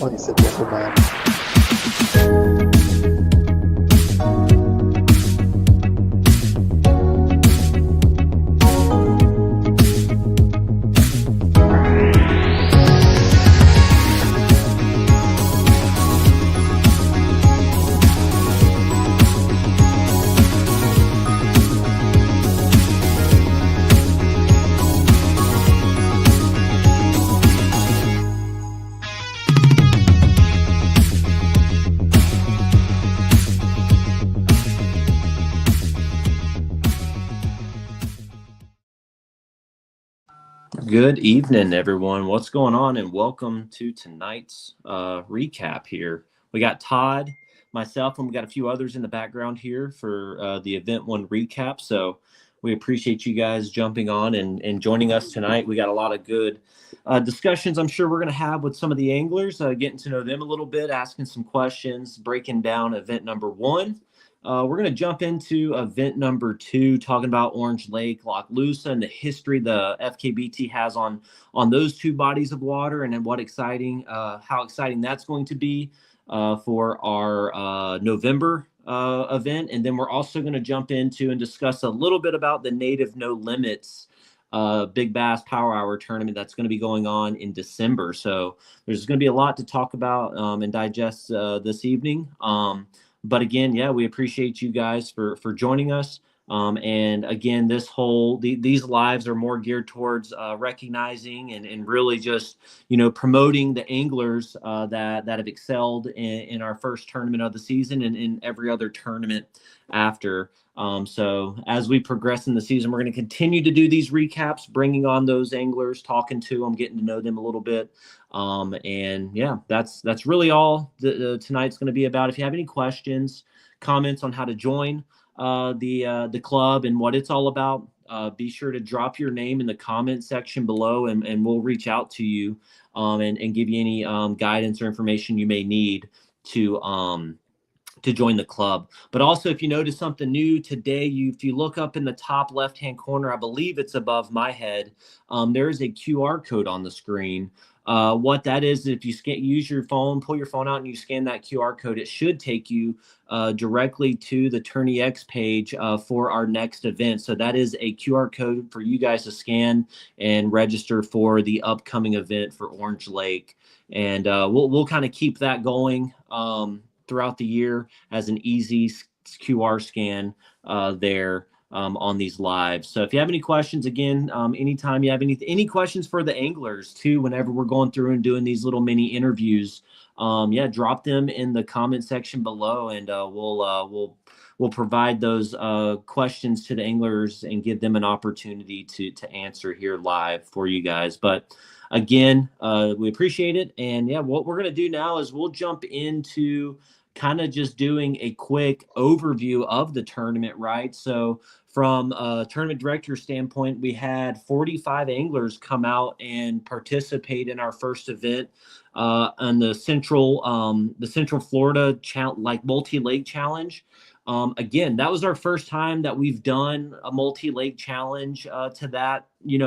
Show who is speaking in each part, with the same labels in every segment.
Speaker 1: Oh, you said gentleman.
Speaker 2: Good evening, everyone. What's going on? And welcome to tonight's recap here. We got Todd, myself, and we got a few others in the background here for the Event 1 recap. So we appreciate you guys jumping on and joining us tonight. We got a lot of good discussions I'm sure we're going to have with some of the anglers, getting to know them a little bit, asking some questions, breaking down event number 1. We're going to jump into event number 2, talking about Orange Lake, Lochloosa, and the history the FKBT has on those two bodies of water, and then how exciting that's going to be for our November event. And then we're also going to jump into and discuss a little bit about the Native No Limits Big Bass Power Hour tournament that's going to be going on in December. So there's going to be a lot to talk about and digest this evening. But again, yeah, we appreciate you guys for joining us. And again, these lives are more geared towards recognizing and really just, promoting the anglers that have excelled in our first tournament of the season and in every other tournament after. So as we progress in the season, we're going to continue to do these recaps, bringing on those anglers, talking to them, getting to know them a little bit. And yeah, that's really all tonight's going to be about. If you have any questions, comments on how to join the club and what it's all about, be sure to drop your name in the comment section below, and we'll reach out to you and give you any guidance or information you may need to join the club. But also, if you notice something new today, if you look up in the top left-hand corner, I believe it's above my head, there is a QR code on the screen. What that is, if you use your phone, pull your phone out and you scan that QR code, it should take you directly to the Tourney X page for our next event. So that is a QR code for you guys to scan and register for the upcoming event for Orange Lake. And we'll kind of keep that going throughout the year as an easy QR scan there on these lives. So if you have any questions, again, anytime you have any questions for the anglers too, whenever we're going through and doing these little mini interviews, drop them in the comment section below, and we'll provide those questions to the anglers and give them an opportunity to answer here live for you guys. But again, we appreciate it. And yeah, what we're going to do now is we'll jump into kind of just doing a quick overview of the tournament, right? So from a tournament director standpoint, we had 45 anglers come out and participate in our first event on the Central Florida multi-lake challenge. Again, that was our first time that we've done a multi-lake challenge to that,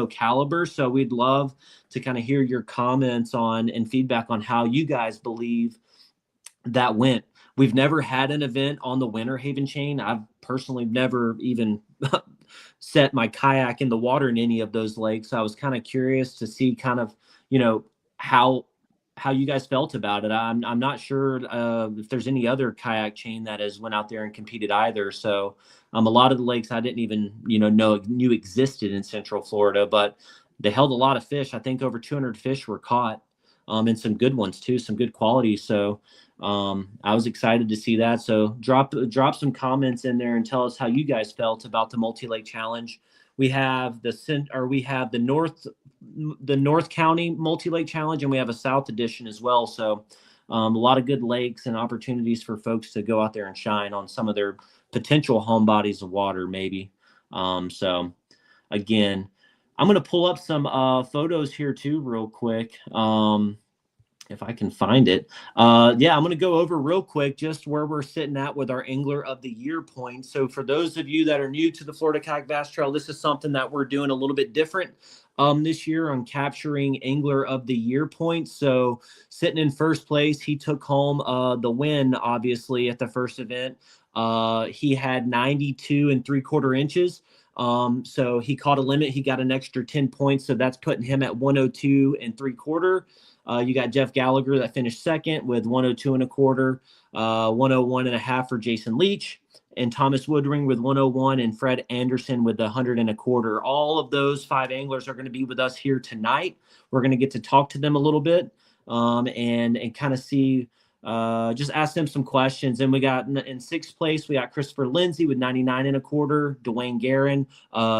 Speaker 2: caliber. So we'd love to kind of hear your comments on and feedback on how you guys believe that went. We've never had an event on the Winter Haven chain. I've personally never even set my kayak in the water in any of those lakes. So I was kind of curious to see kind of, how you guys felt about it. I'm not sure if there's any other kayak chain that has went out there and competed either. So a lot of the lakes I didn't even, knew existed in Central Florida, but they held a lot of fish. I think over 200 fish were caught, and some good ones too, some good quality. So I was excited to see that. So drop some comments in there and tell us how you guys felt about the multi-lake challenge. We have the North County multi-lake challenge, and we have a South edition as well. So a lot of good lakes and opportunities for folks to go out there and shine on some of their potential home bodies of water, maybe. So again, I'm going to pull up some photos here too real quick. If I can find it. I'm going to go over real quick just where we're sitting at with our Angler of the Year points. So for those of you that are new to the Florida Kayak Bass Trail, this is something that we're doing a little bit different this year on capturing Angler of the Year points. So sitting in first place, he took home the win, obviously, at the first event. He had 92 3/4 inches. So he caught a limit. He got an extra 10 points. So that's putting him at 102 3/4. You got Jeff Gallagher that finished second with 102 1/4, 101 1/2 for Jason Leach, and Thomas Woodring with 101, and Fred Anderson with 100 1/4. All of those 5 anglers are going to be with us here tonight. We're going to get to talk to them a little bit, and kind of see, just ask them some questions. And we got in 6th place, we got Christopher Lindsay with 99 1/4. Dwayne Guerin,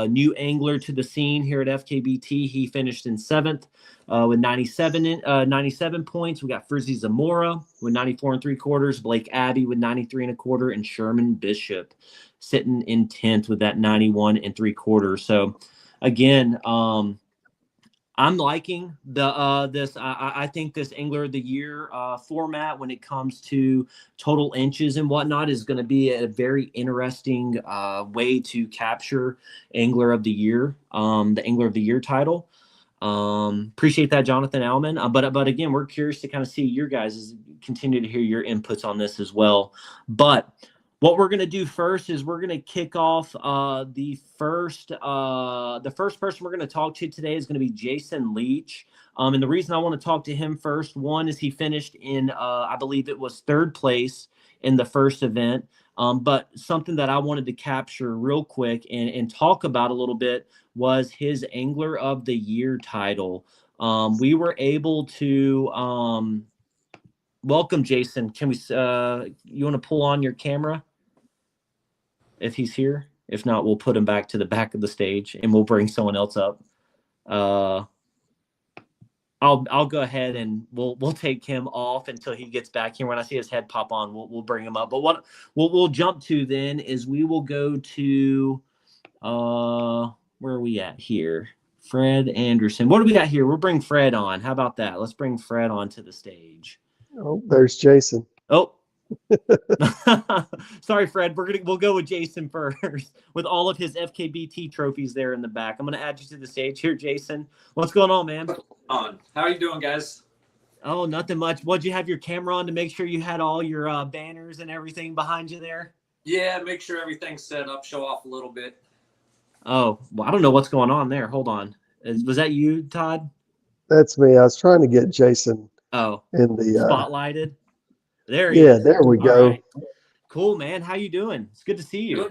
Speaker 2: new angler to the scene here at FKBT. He finished in 7th. With 97 points. We got Frizzy Zamora with 94 3/4, Blake Abbey with 93 1/4, and Sherman Bishop sitting in 10th with that 91 3/4. So again, I'm liking this. I think this Angler of the Year format, when it comes to total inches and whatnot, is going to be a very interesting way to capture Angler of the Year, the Angler of the Year title. Appreciate that, Jonathan Allman. But again, we're curious to kind of see your guys, continue to hear your inputs on this as well. But what we're going to do first is we're going to kick off the first person we're going to talk to today is going to be Jason Leach. And the reason I want to talk to him first, one, is he finished in, I believe it was 3rd place in the first event. But something that I wanted to capture real quick and talk about a little bit was his Angler of the Year title. We were able to welcome Jason. Can we? You want to pull on your camera if he's here? If not, we'll put him back to the back of the stage and we'll bring someone else up. I'll go ahead and we'll take him off until he gets back here. When I see his head pop on, we'll bring him up. But what we'll jump to then is we will go to where are we at here? Fred Anderson. What do we got here? We'll bring Fred on. How about that? Let's bring Fred onto the stage.
Speaker 1: Oh, there's Jason.
Speaker 2: Oh. Sorry, Fred. We'll go with Jason first with all of his FKBT trophies there in the back. I'm going to add you to the stage here, Jason. What's going on, man?
Speaker 3: How are you doing, guys?
Speaker 2: Oh, nothing much. What'd you have your camera on to make sure you had all your banners and everything behind you there?
Speaker 3: Yeah, make sure everything's set up, show off a little bit.
Speaker 2: Oh, well, I don't know what's going on there. Hold on. Was that you, Todd?
Speaker 1: That's me. I was trying to get Jason
Speaker 2: in
Speaker 1: the
Speaker 2: spotlighted. There he is.
Speaker 1: There we go.
Speaker 2: Right. Cool, man. How you doing? It's good to see you.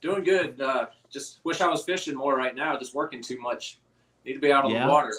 Speaker 3: Doing good. Just wish I was fishing more right now. Just working too much. Need to be out on the water.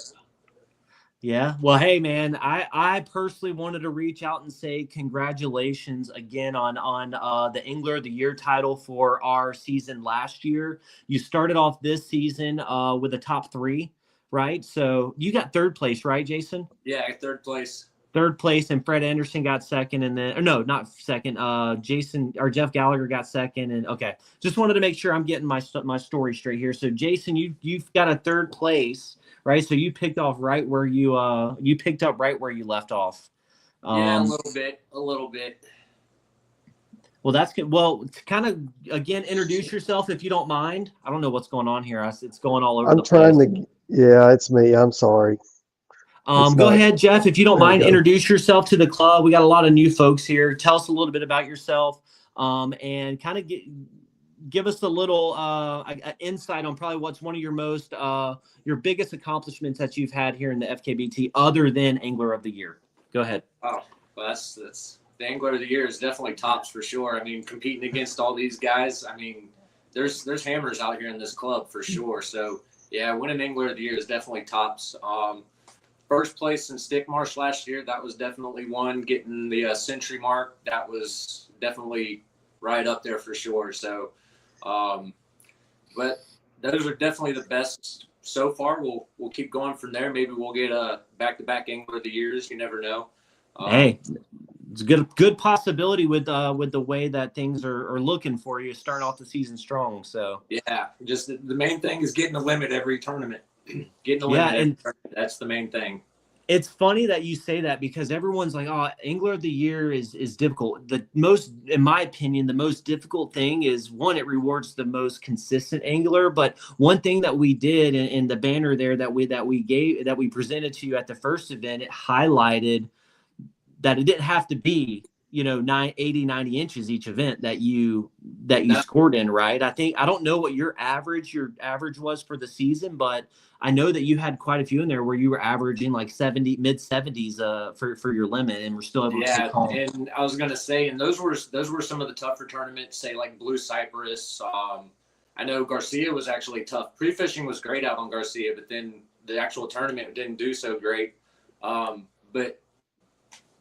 Speaker 2: Yeah. Well, hey, man, I personally wanted to reach out and say congratulations again on the Angler of the Year title for our season last year. You started off this season with a top 3, right? So you got 3rd place, right, Jason?
Speaker 3: Yeah, 3rd place.
Speaker 2: 3rd place, and Fred Anderson got 2nd, and then, or no, not 2nd. Jason or Jeff Gallagher got 2nd, and okay. Just wanted to make sure I'm getting my story straight here. So, Jason, you've got a 3rd place, right? So you picked off right where you picked up right where you left off.
Speaker 3: Yeah, a little bit.
Speaker 2: Well, that's good. Well, to kind of again introduce yourself if you don't mind. I don't know what's going on here. It's going all over.
Speaker 1: Yeah, it's me. I'm sorry.
Speaker 2: Go ahead, Jeff, if you don't mind, introduce yourself to the club. We got a lot of new folks here. Tell us a little bit about yourself, and kind of give us a little insight on probably what's one of your biggest accomplishments that you've had here in the FKBT, other than Angler of the Year. Go ahead.
Speaker 3: Oh, well, that's the Angler of the Year is definitely tops for sure. I mean, competing against all these guys. I mean, there's hammers out here in this club for sure. So yeah, winning Angler of the Year is definitely tops. 1st place in Stick Marsh last year, that was definitely one. Getting the century mark, that was definitely right up there for sure. So, but those are definitely the best so far. We'll keep going from there. Maybe we'll get a back-to-back Angler of the Years. You never know.
Speaker 2: Hey, it's a good possibility with the way that things are looking for you, starting off the season strong. So
Speaker 3: yeah, just the main thing is getting the limit every tournament. Getting the limit, that's the main thing.
Speaker 2: It's funny that you say that because everyone's like, "Oh, Angler of the Year is difficult." The most, in my opinion, the most difficult thing is one, it rewards the most consistent angler. But one thing that we did in the banner there that we presented to you at the first event, it highlighted that it didn't have to be 80, 90 inches each event that you
Speaker 3: No.
Speaker 2: scored in, right? I don't know what your average was for the season, but I know that you had quite a few in there where you were averaging like 70, mid 70s for your limit, and we're still able to stay calm.
Speaker 3: And I was gonna say, and those were some of the tougher tournaments, say like Blue Cypress. I know Garcia was actually tough. Pre-fishing was great out on Garcia, but then the actual tournament didn't do so great. But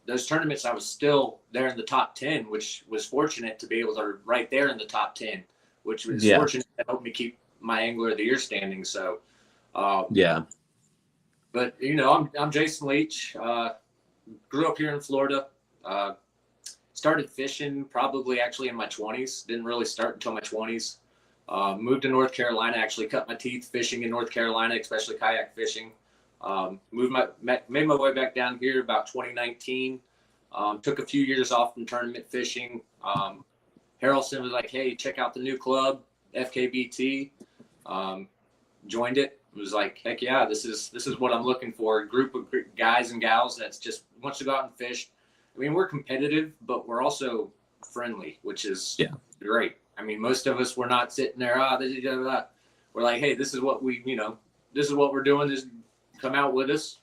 Speaker 3: those tournaments, I was still there in the top 10, which was fortunate to be able to right there in the top 10, which was fortunate to help me keep my Angler of the Year standing. So, But I'm Jason Leach. Grew up here in Florida. Started fishing probably actually in my 20s. Didn't really start until my 20s. Moved to North Carolina. Actually cut my teeth fishing in North Carolina, especially kayak fishing. Made my way back down here about 2019. Took a few years off from tournament fishing. Harrelson was like, "Hey, check out the new club, FKBT." Joined it. It was like, heck yeah, this is what I'm looking for. A group of guys and gals that's just wants to go out and fish. I mean, we're competitive, but we're also friendly, which is great. I mean, most of us, we're not sitting there, we're like, hey, this is what this is what we're doing. This, come out with us.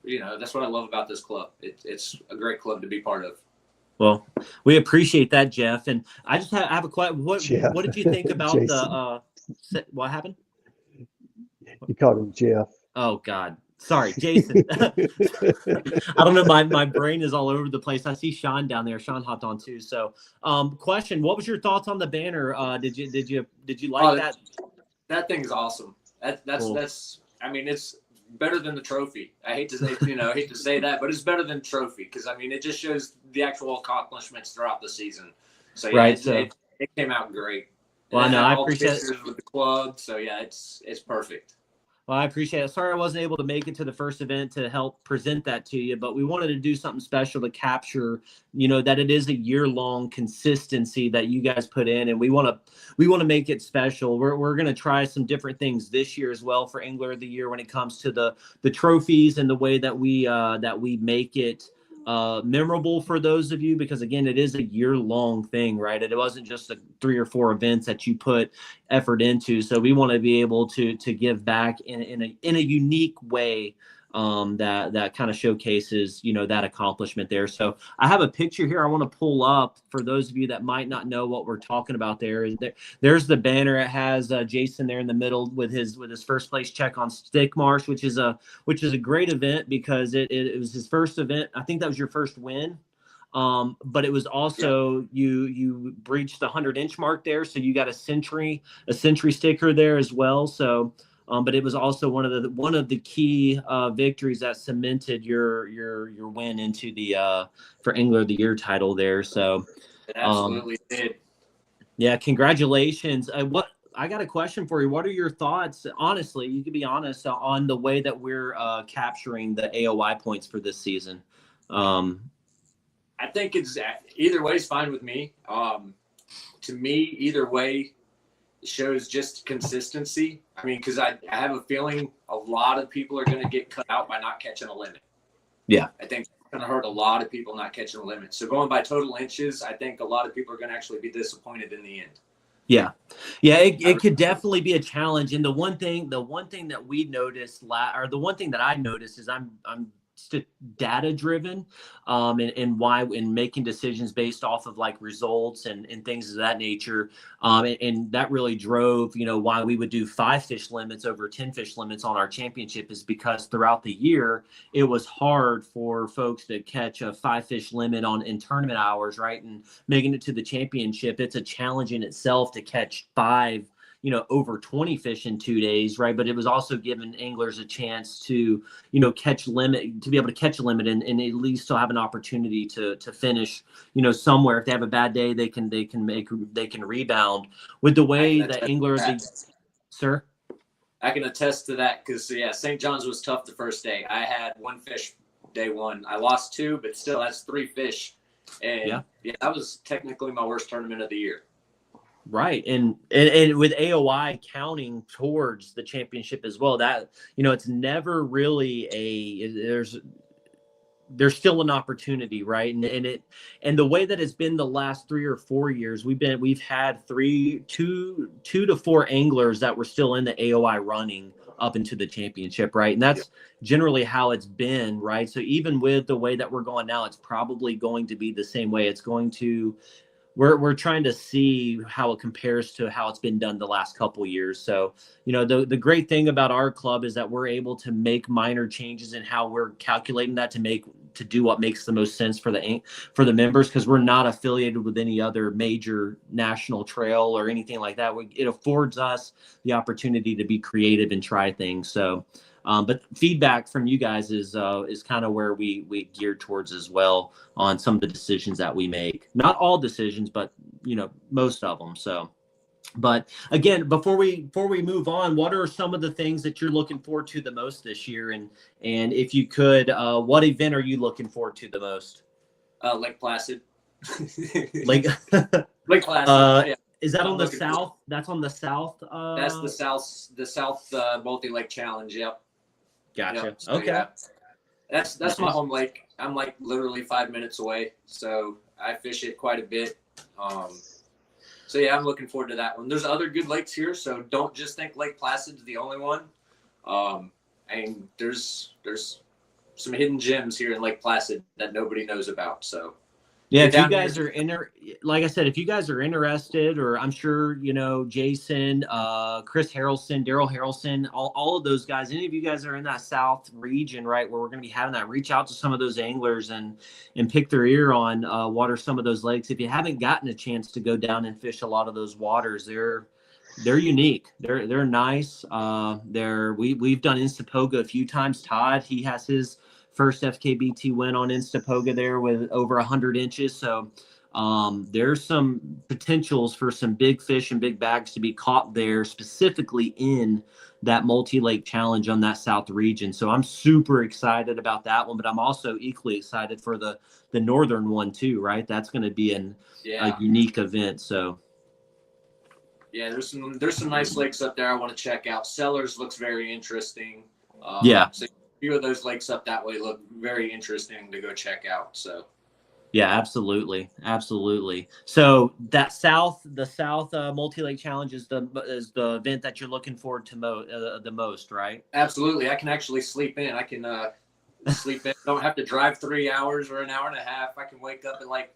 Speaker 3: That's what I love about this club. It's a great club to be part of.
Speaker 2: Well, we appreciate that, Jeff. And I just have a question. What did you think about what happened?
Speaker 1: You called him Jeff.
Speaker 2: Oh God. Sorry, Jason. I don't know. My brain is all over the place. I see Sean down there. Sean hopped on too. So, question: what was your thoughts on the banner? Did you like that?
Speaker 3: That thing's awesome. That's cool. I mean, it's better than the trophy. I hate to say that, but it's better than trophy because I mean, it just shows the actual accomplishments throughout the season. So yeah, it came out great.
Speaker 2: Well, no, I appreciate
Speaker 3: it with the club. So yeah, it's perfect.
Speaker 2: Well, I appreciate it. Sorry I wasn't able to make it to the first event to help present that to you, but we wanted to do something special to capture, that it is a year-long consistency that you guys put in, and we want to make it special. We're going to try some different things this year as well for Angler of the Year when it comes to the trophies and the way that we make it memorable for those of you, because again, it is a year-long thing, right? It wasn't just 3 or 4 events that you put effort into. So we want to be able to give back in a unique way that kind of showcases that accomplishment there. So I have a picture here I want to pull up for those of you that might not know what we're talking about. There's the banner. It has Jason there in the middle with his first place check on Stick Marsh, which is a great event because it was his first event. I think that was your first win. But it was also you breached the 100-inch mark there, so you got a century sticker there as well. So but it was also one of the key victories that cemented your win into the for Angler of the Year title there. So
Speaker 3: it absolutely did.
Speaker 2: Yeah, congratulations. What I got a question for you. What are your thoughts? Honestly, you can be honest on the way that we're capturing the AOY points for this season.
Speaker 3: I think it's either way is fine with me. To me, either way shows just consistency. I mean, because I have a feeling a lot of people are going to get cut out by not catching a limit.
Speaker 2: Yeah.
Speaker 3: I think it's going to hurt a lot of people not catching a limit. So going by total inches, I think a lot of people are going to actually be disappointed in the end.
Speaker 2: Yeah. It could definitely be a challenge. And the one thing that we noticed, or the one thing that I noticed is I'm data driven and why in making decisions based off of like results and things of that nature, and that really drove why we would do 5 fish limits over 10 fish limits on our championship, is because throughout the year it was hard for folks to catch a 5 fish limit in tournament hours, right? And making it to the championship, it's a challenge in itself to catch 5 over 20 fish in 2 days, right? But it was also giving anglers a chance to, be able to catch a limit and at least still have an opportunity to finish, somewhere. If they have a bad day, they can rebound with the way that Angler, sir.
Speaker 3: I can attest to that because, yeah, St. John's was tough the first day. I had one fish day one. I lost 2, but still that's 3 fish. And, yeah, that was technically my worst tournament of the year.
Speaker 2: Right. And with AOI counting towards the championship as well, that, it's never really there's still an opportunity, right? And the way that it's been the last 3 or 4 years, we've had 2 to 4 anglers that were still in the AOI running up into the championship, right? And that's generally how it's been, right? So even with the way that we're going now, it's probably going to be the same way. It's going to we're trying to see how it compares to how it's been done the last couple of years. So, the great thing about our club is that we're able to make minor changes in how we're calculating that to do what makes the most sense for the members, because we're not affiliated with any other major national trail or anything like that. It affords us the opportunity to be creative and try things. So, but feedback from you guys is kind of where we gear towards as well on some of the decisions that we make. Not all decisions, but most of them. So, but again, before we move on, what are some of the things that you're looking forward to the most this year? And if you could, what event are you looking forward to the most?
Speaker 3: Lake Placid.
Speaker 2: Lake
Speaker 3: Placid. Yeah.
Speaker 2: Is that on the south? That's on the south.
Speaker 3: That's the south multi-lake challenge. Yep.
Speaker 2: Gotcha.
Speaker 3: Yep. So,
Speaker 2: okay.
Speaker 3: Yeah. That's my home lake. I'm like literally 5 minutes away, so I fish it quite a bit. So yeah, I'm looking forward to that one. There's other good lakes here, so don't just think Lake Placid's the only one. And there's some hidden gems here in Lake Placid that nobody knows about. So
Speaker 2: yeah, if you guys are like I said, if you guys are interested, or I'm sure Jason, Chris Harrelson, Daryl Harrelson, all of those guys, any of you guys are in that south region, right, where we're going to be having that, reach out to some of those anglers and pick their ear on what are some of those lakes. If you haven't gotten a chance to go down and fish a lot of those waters, they're unique. They're nice. We've done Instapoga a few times. Todd, he has his first FKBT win on Instapoga there with over 100 inches. So there's some potentials for some big fish and big bags to be caught there, specifically in that multi-lake challenge on that south region. So I'm super excited about that one, but I'm also equally excited for the northern one too, right? That's going to be a unique event. So
Speaker 3: yeah, there's some nice lakes up there I want to check out. Sellers looks very interesting. So a few of those lakes up that way look very interesting to go check out. So
Speaker 2: yeah, absolutely. So that the south multi-lake challenge is the event that you're looking forward to the most, right?
Speaker 3: Absolutely. I can actually sleep in. I can sleep in. Don't have to drive 3 hours or an hour and a half. I can wake up at like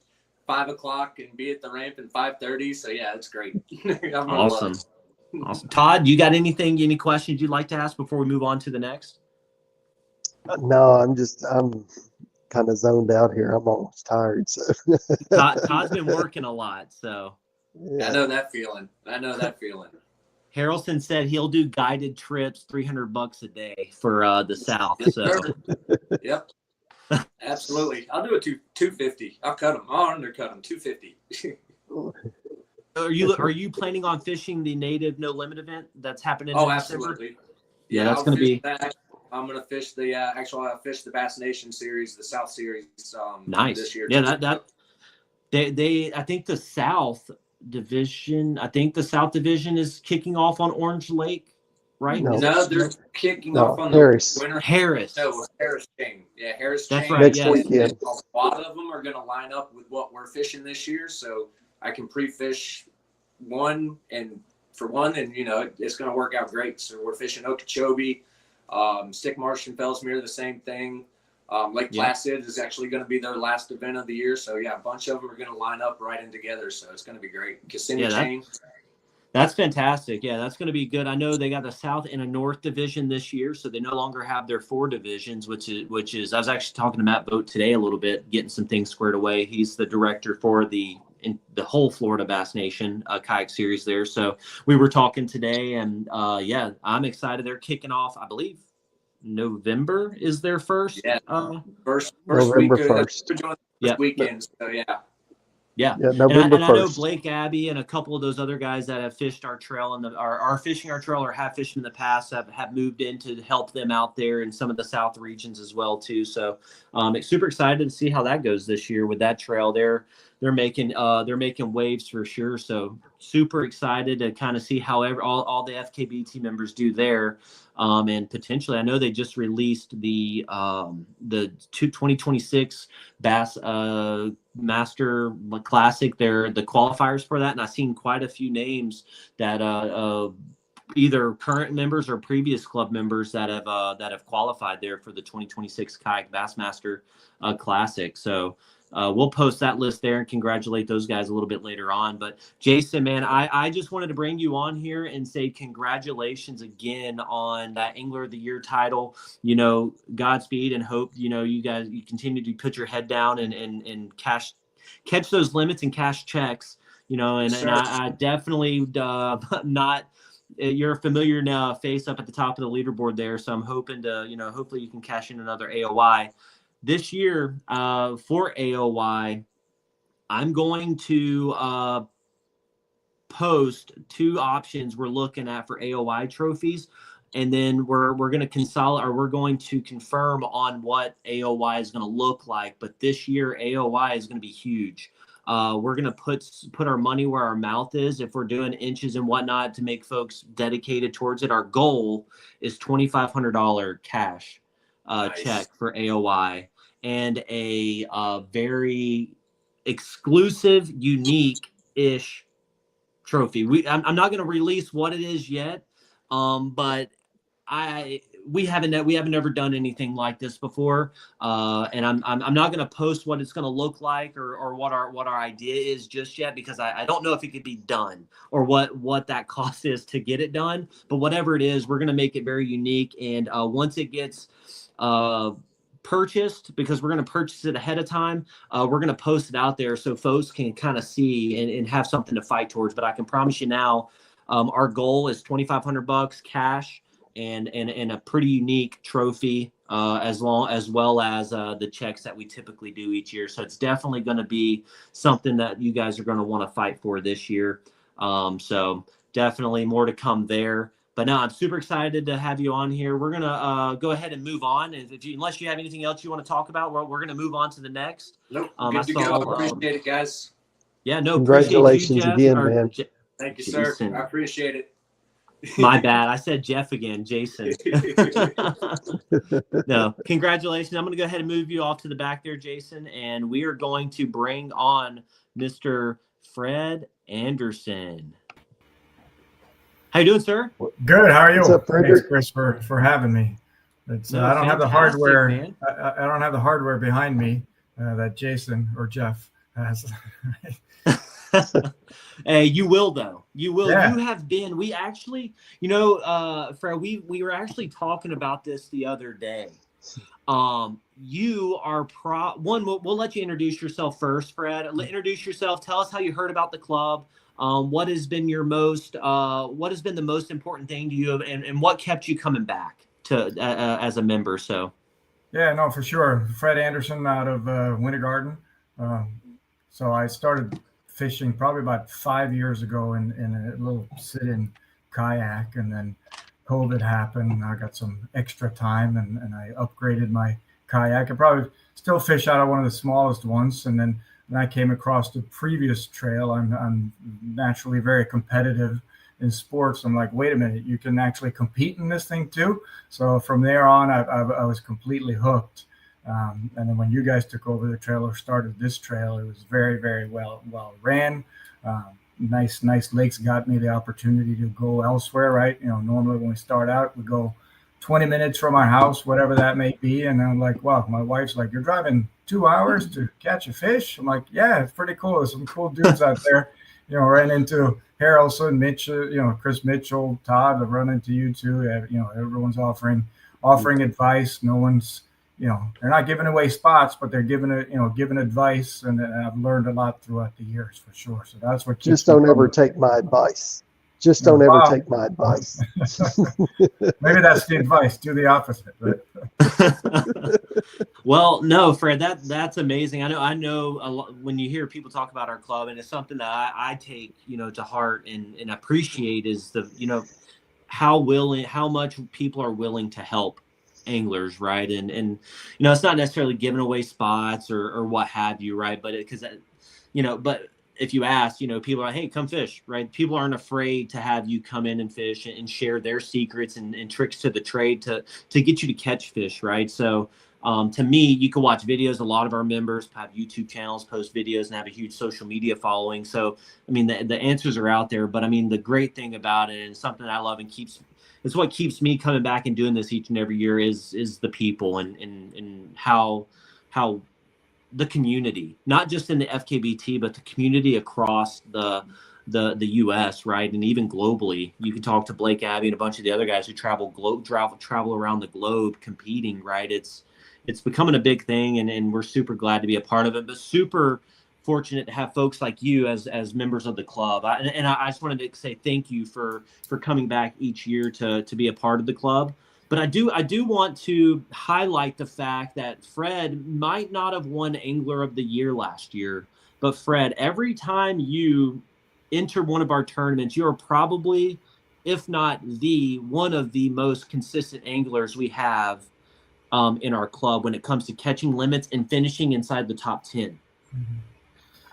Speaker 3: 5 o'clock and be at the ramp at 5:30. So yeah, it's great.
Speaker 2: Awesome. Todd, you got any questions you'd like to ask before we move on to the next?
Speaker 1: No, I'm kind of zoned out here. I'm almost tired. So
Speaker 2: Todd's been working a lot, so
Speaker 1: yeah.
Speaker 3: I know that feeling.
Speaker 2: Harrelson said he'll do guided trips, $300 a day for the south. So
Speaker 3: yep, absolutely. I'll do it to 250. I'll cut them. I'll undercut them 250.
Speaker 2: Are you planning on fishing the native no limit event that's happening?
Speaker 3: Oh,
Speaker 2: in
Speaker 3: absolutely.
Speaker 2: December? Yeah, that's going to be.
Speaker 3: I'm going to fish the fish the Bass Nation series, the South Series.
Speaker 2: Nice.
Speaker 3: This year.
Speaker 2: Yeah, I think the South Division. Is kicking off on Orange Lake, right?
Speaker 3: No, they're kicking off on
Speaker 1: Harris.
Speaker 3: the winter.
Speaker 2: Harris.
Speaker 3: No, Harris Chain. Yeah, Harris
Speaker 2: That's
Speaker 3: Chain.
Speaker 2: right.
Speaker 1: Next
Speaker 2: yes.
Speaker 1: weekend.
Speaker 3: A lot of them are going to line up with what we're fishing this year, so I can pre-fish one, and it's going to work out great. So we're fishing Okeechobee. Stick Marsh and Fellsmere, the same thing. Lake Placid is actually going to be their last event of the year. So, yeah, a bunch of them are going to line up right in together. So it's going to be great. Kissimmee Chain.
Speaker 2: That's fantastic. Yeah, that's going to be good. I know they got the South and a North division this year, so they no longer have their 4 divisions, which is I was actually talking to Matt Boat today a little bit, getting some things squared away. He's the director for the whole Florida Bass Nation kayak series there. So we were talking today, and I'm excited. They're kicking off, I believe, November is their first.
Speaker 3: Yeah, first
Speaker 1: November
Speaker 3: week.
Speaker 1: 1st.
Speaker 3: Weekend. So yeah.
Speaker 2: Yeah.
Speaker 1: Yeah, November
Speaker 2: And I know
Speaker 1: 1st.
Speaker 2: Blake Abbey and a couple of those other guys that have fished our trail and are fishing our trail or have fished in the past have moved in to help them out there in some of the South regions as well too. So super excited to see how that goes this year with that trail. They're making waves for sure. So super excited to kind of see how all the FKBT members do there. And potentially, I know they just released the 2026 Bass Master Classic. They're the qualifiers for that, and I've seen quite a few names that either current members or previous club members that have qualified there for the 2026 Kayak Bassmaster Classic. So we'll post that list there and congratulate those guys a little bit later on. But Jason, man, I just wanted to bring you on here and say congratulations again on that Angler of the Year title. You know, Godspeed and hope, you know, you continue to put your head down and catch those limits and cash checks, you know, and I definitely not you're a familiar now face up at the top of the leaderboard there. So I'm hoping to, you know, hopefully you can cash in another AOY. This year, for AOY, I'm going to post 2 options we're looking at for AOY trophies, and then we're going to consolidate, or we're going to confirm on what AOY is going to look like. But this year, AOY is going to be huge. We're going to put our money where our mouth is. If we're doing inches and whatnot to make folks dedicated towards it, our goal is $2,500 cash check for AOY. And a very exclusive, unique-ish trophy. I'm not going to release what it is yet, but we haven't ever done anything like this before, and I'm not going to post what it's going to look like or what our idea is just yet, because I don't know if it could be done or what that cost is to get it done. But whatever it is, we're going to make it very unique, and once it gets purchased, because we're going to purchase it ahead of time, we're going to post it out there so folks can kind of see and have something to fight towards. But I can promise you now, our goal is $2,500 cash and a pretty unique trophy, as well as the checks that we typically do each year. So it's definitely going to be something that you guys are going to want to fight for this year. So definitely more to come there. But no, I'm super excited to have you on here. We're going to go ahead and move on. And unless you have anything else you want to talk about, we're going to move on to the next.
Speaker 3: Nope. Good to go. Appreciate it, guys.
Speaker 2: Yeah, no,
Speaker 1: congratulations
Speaker 2: appreciate you, Jeff,
Speaker 1: again, man.
Speaker 3: Thank you, sir.
Speaker 2: Jason.
Speaker 3: I appreciate it.
Speaker 2: My bad. I said Jeff again, Jason. No, congratulations. I'm going to go ahead and move you off to the back there, Jason. And we are going to bring on Mr. Fred Anderson. How you doing, sir?
Speaker 4: Good. How are you?
Speaker 1: What's up,
Speaker 4: Thanks, Chris, for having me. It's,
Speaker 2: No,
Speaker 4: I don't have the hardware.
Speaker 2: man.
Speaker 4: I don't have the hardware behind me that Jason or Jeff has.
Speaker 2: Hey, you will though. You will.
Speaker 4: Yeah.
Speaker 2: You have been. We actually, you know, Fred, we were actually talking about this the other day. You are we'll let you introduce yourself first, Fred. Introduce yourself. Tell us how you heard about the club. What has been the most important thing to you, and what kept you coming back to as a member? So.
Speaker 4: Yeah, no, for sure. Fred Anderson out of Winter Garden. So I started fishing probably about 5 years ago in a little sit-in kayak, and then COVID happened. I got some extra time, and I upgraded my kayak. I probably still fish out of one of the smallest ones, and then when I came across the previous trail, I'm naturally very competitive in sports. I'm like, wait a minute, you can actually compete in this thing too. So from there on, I was completely hooked. And then when you guys took over the trail or started this trail, it was very, very well ran. Nice lakes got me the opportunity to go elsewhere, right? You know, normally when we start out, we go 20 minutes from our house, whatever that may be. And I'm like, wow, my wife's like, you're driving 2 hours to catch a fish? I'm like, yeah, it's pretty cool. There's some cool dudes out there. You know, ran into Harrelson, Mitch, Chris Mitchell, Todd. I've run into you too. Everyone's offering advice. No one's, they're not giving away spots, but they're giving advice. And I've learned a lot throughout the years for sure. So that's what
Speaker 1: just don't ever take my advice. Just don't ever
Speaker 4: Wow.
Speaker 1: take my advice.
Speaker 4: Maybe that's the advice. Do the opposite. Right?
Speaker 2: Well, no, Fred, that's amazing. I know a lot, when you hear people talk about our club, and it's something that I take, to heart and appreciate, is how much people are willing to help anglers, right? And it's not necessarily giving away spots or what have you, right? But but if you ask, people are like, hey, come fish, right? People aren't afraid to have you come in and fish and share their secrets and tricks to the trade to get you to catch fish, right? So to me, you can watch videos. A lot of our members have YouTube channels, post videos, and have a huge social media following. So, I mean, the answers are out there. But I mean, the great thing about it, and something I love and it's what keeps me coming back and doing this each and every year, is the people and how the community, not just in the FKBT, but the community across the U.S., right, and even globally. You can talk to Blake Abbey and a bunch of the other guys who travel around the globe competing, right? It's becoming a big thing, and we're super glad to be a part of it, but super fortunate to have folks like you as members of the club. I just wanted to say thank you for coming back each year to be a part of the club. But I do want to highlight the fact that Fred might not have won Angler of the Year last year, but Fred, every time you enter one of our tournaments, you are probably, if not one of the most consistent anglers we have in our club when it comes to catching limits and finishing inside the top 10. Mm-hmm.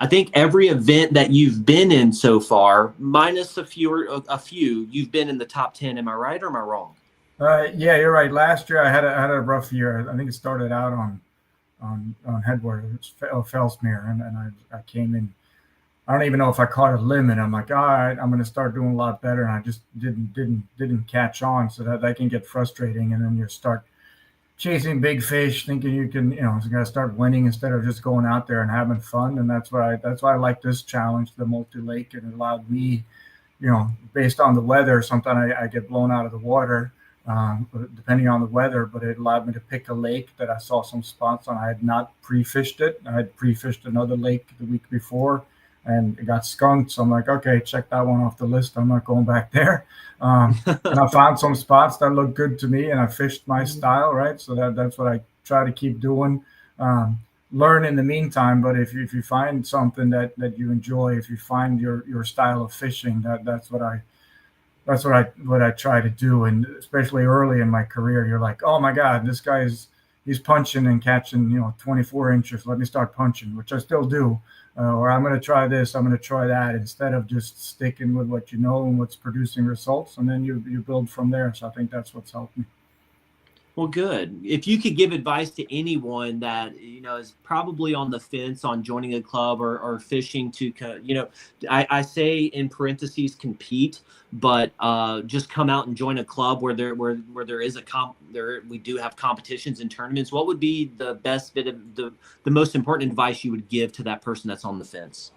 Speaker 2: I think every event that you've been in so far, minus a few, you've been in the top 10. Am I right or am I wrong?
Speaker 4: Yeah, you're right. Last year I had a rough year. I think it started out on headwater, Fellsmere, and I came in. I don't even know if I caught a limit. I'm like, all right, I'm going to start doing a lot better, and I just didn't catch on. So that can get frustrating, and then you start chasing big fish, thinking you can, you got to start winning instead of just going out there and having fun. And that's why I like this challenge, the multi-lake. It allowed me, based on the weather, sometimes I get blown out of the water. Depending on the weather, but it allowed me to pick a lake that I saw some spots on. I had not pre-fished it. I had pre-fished another lake the week before, and it got skunked. So I'm like, okay, check that one off the list. I'm not going back there. And I found some spots that looked good to me, and I fished my style, right? So that's what I try to keep doing. Learn in the meantime, but if you find something that you enjoy, if you find your style of fishing, that's what I try to do. And especially early in my career, you're like, oh my God, this guy he's punching and catching, 24 inches. Let me start punching, which I still do. Or I'm going to try this, I'm going to try that, instead of just sticking with what you know and what's producing results. And then you build from there. So I think that's what's helped me.
Speaker 2: Well, good. If you could give advice to anyone that, is probably on the fence on joining a club or fishing to, I say in parentheses compete, but just come out and join a club where there is we do have competitions and tournaments. What would be the best bit of the most important advice you would give to that person that's on the fence?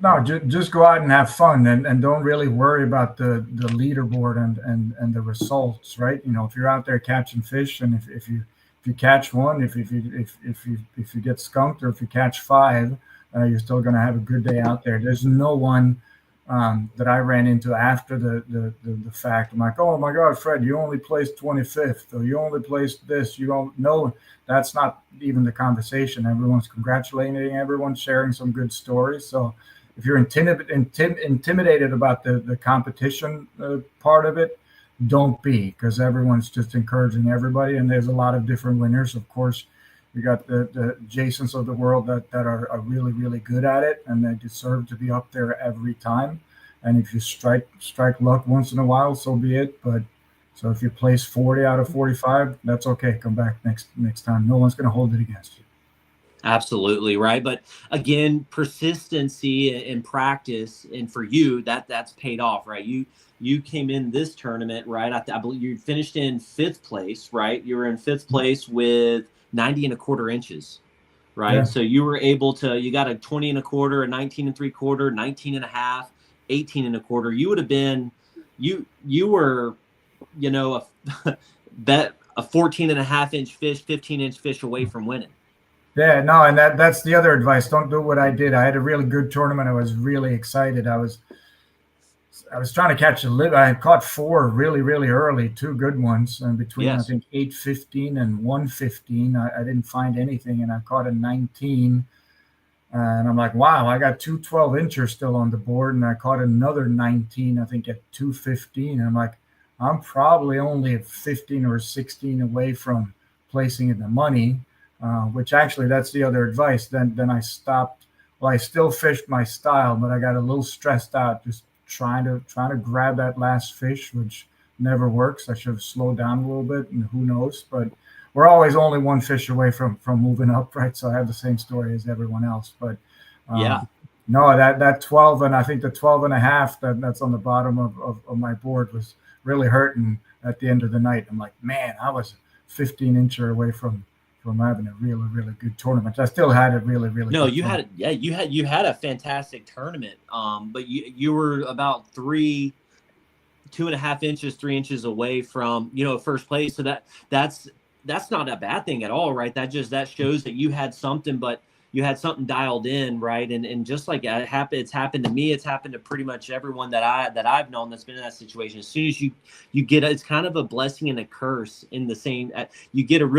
Speaker 4: No, just go out and have fun, and don't really worry about the leaderboard and the results, right? If you're out there catching fish, and if you catch one, if you get skunked, or if you catch 5, you're still going to have a good day out there. There's no one that I ran into after the fact. I'm like, oh my God, Fred, you only placed 25th, or you only placed this. You don't know. That's not even the conversation. Everyone's congratulating, everyone's sharing some good stories. So if you're intimidated about the competition part of it, don't be, because everyone's just encouraging everybody. And there's a lot of different winners. Of course, you got the Jasons of the world that are really, really good at it, and they deserve to be up there every time. And if you strike luck once in a while, so be it. But so if you place 40 out of 45, that's okay. Come back next time. No one's going to hold it against you.
Speaker 2: Absolutely right. But again, persistency and practice, and for you, that's paid off, right? You came in this tournament, right? I believe you finished in 5th place, right? You were in 5th place with 90 1/4 inches, right? Yeah. So you were able to, you got a 20 1/4, a 19 3/4, 19 1/2, 18 1/4. You would have been, you were, a 14 1/2 inch fish, 15 inch fish away from winning.
Speaker 4: Yeah, no, and that's the other advice. Don't do what I did. I had a really good tournament. I was really excited. I was I was trying to catch a limit. I caught 4 really, really early, 2 good ones, and between I
Speaker 2: Yes.
Speaker 4: think 8:15 and 1:15, I didn't find anything, and I caught a 19. And I'm like, wow, I got 2 12-inchers still on the board, and I caught another 19, I think, at 2:15. And I'm like, I'm probably only 15 or 16 away from placing in the money, which actually that's the other advice. Then I stopped. Well, I still fished my style, but I got a little stressed out just trying to grab that last fish, which never works. I should have slowed down a little bit, and who knows, but we're always only 1 fish away from moving up, right? So I have the same story as everyone else. But
Speaker 2: Yeah.
Speaker 4: no, that 12, and I think the 12 and a half that's on the bottom of my board was really hurting at the end of the night. I'm like, man, I was 15-incher away from having a really, really good tournament. I still had a really, really
Speaker 2: No,
Speaker 4: good
Speaker 2: you
Speaker 4: tournament.
Speaker 2: had you had a fantastic tournament. But you were about 2.5 inches, 3 inches away from, first place. So that's not a bad thing at all, right? That shows that you had something, but you had something dialed in, right? And just like it's happened to me, it's happened to pretty much everyone that I've known that's been in that situation. As soon as you get it's kind of a blessing and a curse in the same. You get 4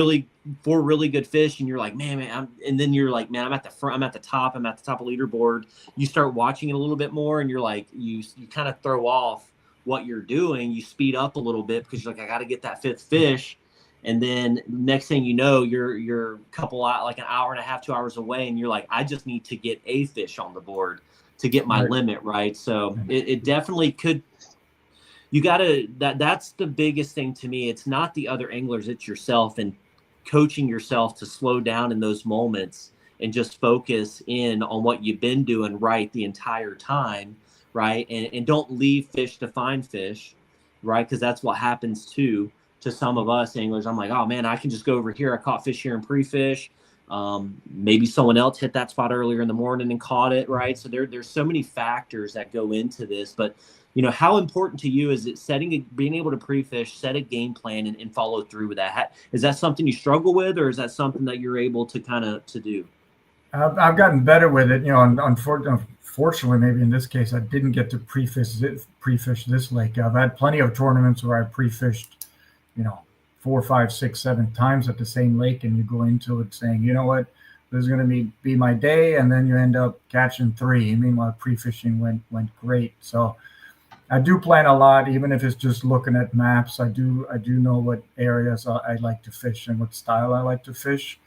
Speaker 2: really good fish, and you're like, man, and then you're like, man, I'm at the front, I'm at the top of leaderboard. You start watching it a little bit more, and you're like, you kind of throw off what you're doing. You speed up a little bit because you're like, I got to get that 5th fish. And then next thing you know, you're a couple like an hour and a half, 2 hours away, and you're like, I just need to get a fish on the board to get my limit, right? So it definitely could. You gotta that's the biggest thing to me. It's not the other anglers, it's yourself, and coaching yourself to slow down in those moments and just focus in on what you've been doing right the entire time, right? And don't leave fish to find fish, right? Because that's what happens too to some of us anglers. I'm like, oh man, I can just go over here. I caught fish here and pre-fish. Maybe someone else hit that spot earlier in the morning and caught it, right? So there's so many factors that go into this. But how important to you is it being able to pre-fish, set a game plan, and follow through with that? Is that something you struggle with, or is that something that you're able to to do?
Speaker 4: I've gotten better with it. Unfortunately, maybe in this case, I didn't get to pre-fish this lake. I've had plenty of tournaments where I pre-fished 4, 5, 6, 7 times at the same lake, and you go into it saying, you know what, this is going to be my day, and then you end up catching 3. Meanwhile, pre-fishing went great. So I do plan a lot, even if it's just looking at maps. I do know what areas I like to fish and what style I like to fish.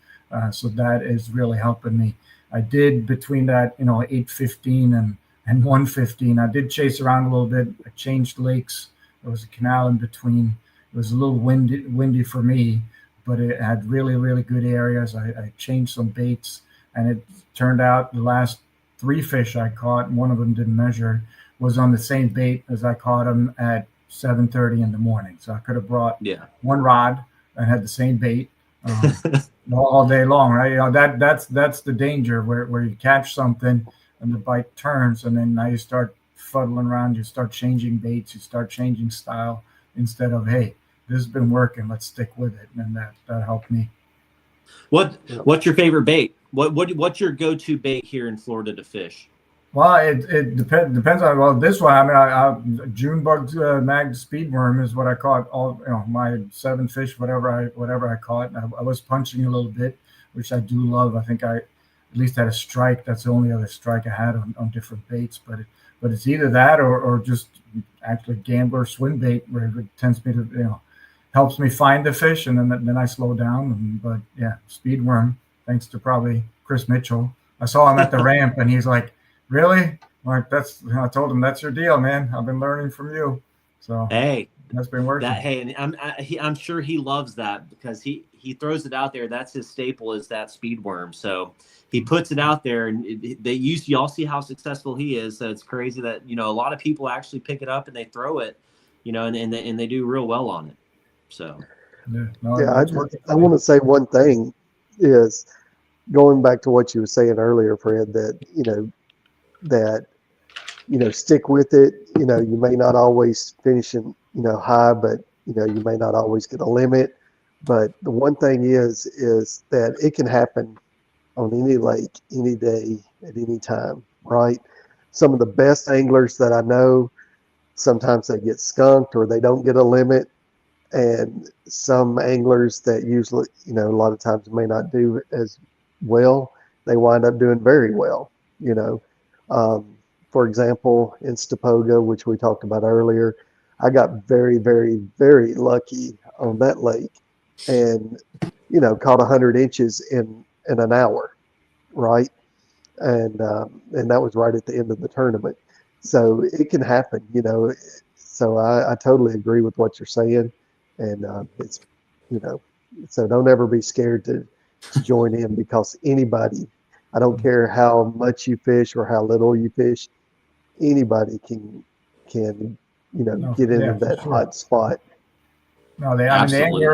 Speaker 4: So that is really helping me. I did between that 8:15 and 1:15. I did chase around a little bit. I changed lakes. There was a canal in between. It was a little windy for me, but it had really, really good areas. I changed some baits, and it turned out the last 3 fish I caught, and one of them didn't measure, was on the same bait as I caught them at 7:30 in the morning. So I could have brought 1 rod and had the same bait all day long, right? That's the danger where you catch something and the bite turns, and then now you start fuddling around, you start changing baits, you start changing style, instead of, hey, this has been working, let's stick with it. And that helped me.
Speaker 2: What's your favorite bait? What's your go-to bait here in Florida to fish?
Speaker 4: Well, it depends on this one. I June bug mag speedworm is what I caught all my 7 fish, whatever I caught. I was punching a little bit, which I do love. I think I at least had a strike. That's the only other strike I had on different baits. But it's either that or just actually gambler swim bait, where it tends me to helps me find the fish, and then I slow down. But yeah, speedworm, thanks to probably Chris Mitchell. I saw him at the ramp, and he's like, "Really?" Like, I told him, "That's your deal, man. I've been learning from you." So
Speaker 2: hey,
Speaker 4: that's been working.
Speaker 2: And I'm sure he loves that, because he throws it out there. That's his staple, is that speedworm. So he puts it out there, and y'all see how successful he is. So it's crazy that a lot of people actually pick it up and they throw it, and they do real well on it. So
Speaker 1: I want to say one thing is, going back to what you were saying earlier, Fred, that stick with it. You may not always finish in high, but you may not always get a limit. But the one thing is that it can happen on any lake, any day, at any time, right? Some of the best anglers that I know, sometimes they get skunked or they don't get a limit. And some anglers that usually, a lot of times may not do as well, they wind up doing very well, you know. For example, in Stapoga, which we talked about earlier, I got very, very, very lucky on that lake and, caught 100 inches in an hour, right? And that was right at the end of the tournament. So it can happen, So I totally agree with what you're saying. And it's, so don't ever be scared to join in, because anybody, I don't care how much you fish or how little you fish, anybody can get into that hot spot.
Speaker 4: No, the angler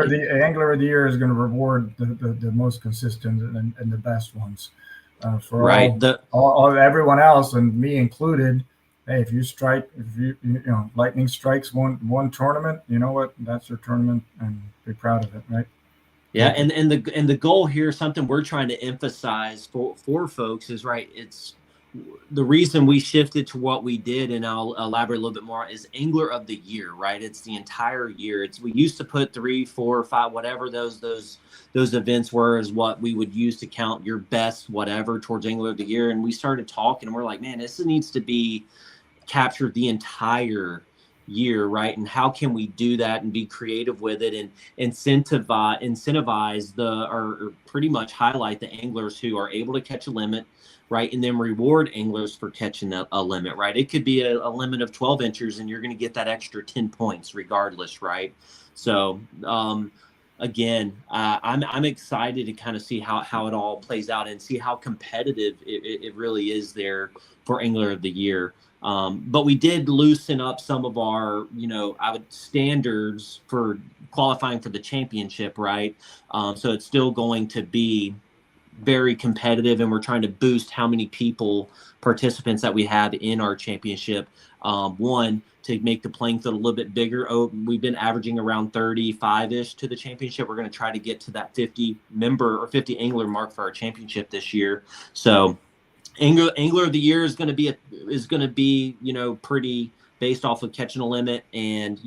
Speaker 4: of the year is going to reward the most consistent and the best ones. For
Speaker 2: right.
Speaker 4: all everyone else, and me included. Hey, if lightning strikes one tournament, you know what? That's your tournament, and be proud of it, right?
Speaker 2: Yeah, and the goal here, something we're trying to emphasize for folks is, right, it's the reason we shifted to what we did, and I'll elaborate a little bit more, is Angler of the Year, right? It's the entire year. We used to put 3, 4, 5, whatever those events were, is what we would use to count your best whatever towards Angler of the Year. And we started talking, and we're like, man, this needs to be captured the entire year, right? And how can we do that and be creative with it and incentivize or pretty much highlight the anglers who are able to catch a limit, right? And then reward anglers for catching a limit, right? It could be a limit of 12 inches and you're going to get that extra 10 points regardless, right? So again, I'm excited to kind of see how it all plays out and see how competitive it really is there for Angler of the Year. But we did loosen up some of our, standards for qualifying for the championship, right? So it's still going to be very competitive, and we're trying to boost how many participants that we have in our championship. One, to make the playing field a little bit bigger. We've been averaging around 35-ish to the championship. We're going to try to get to that 50 angler mark for our championship this year. So Angler of the Year is going to be pretty based off of catching a limit and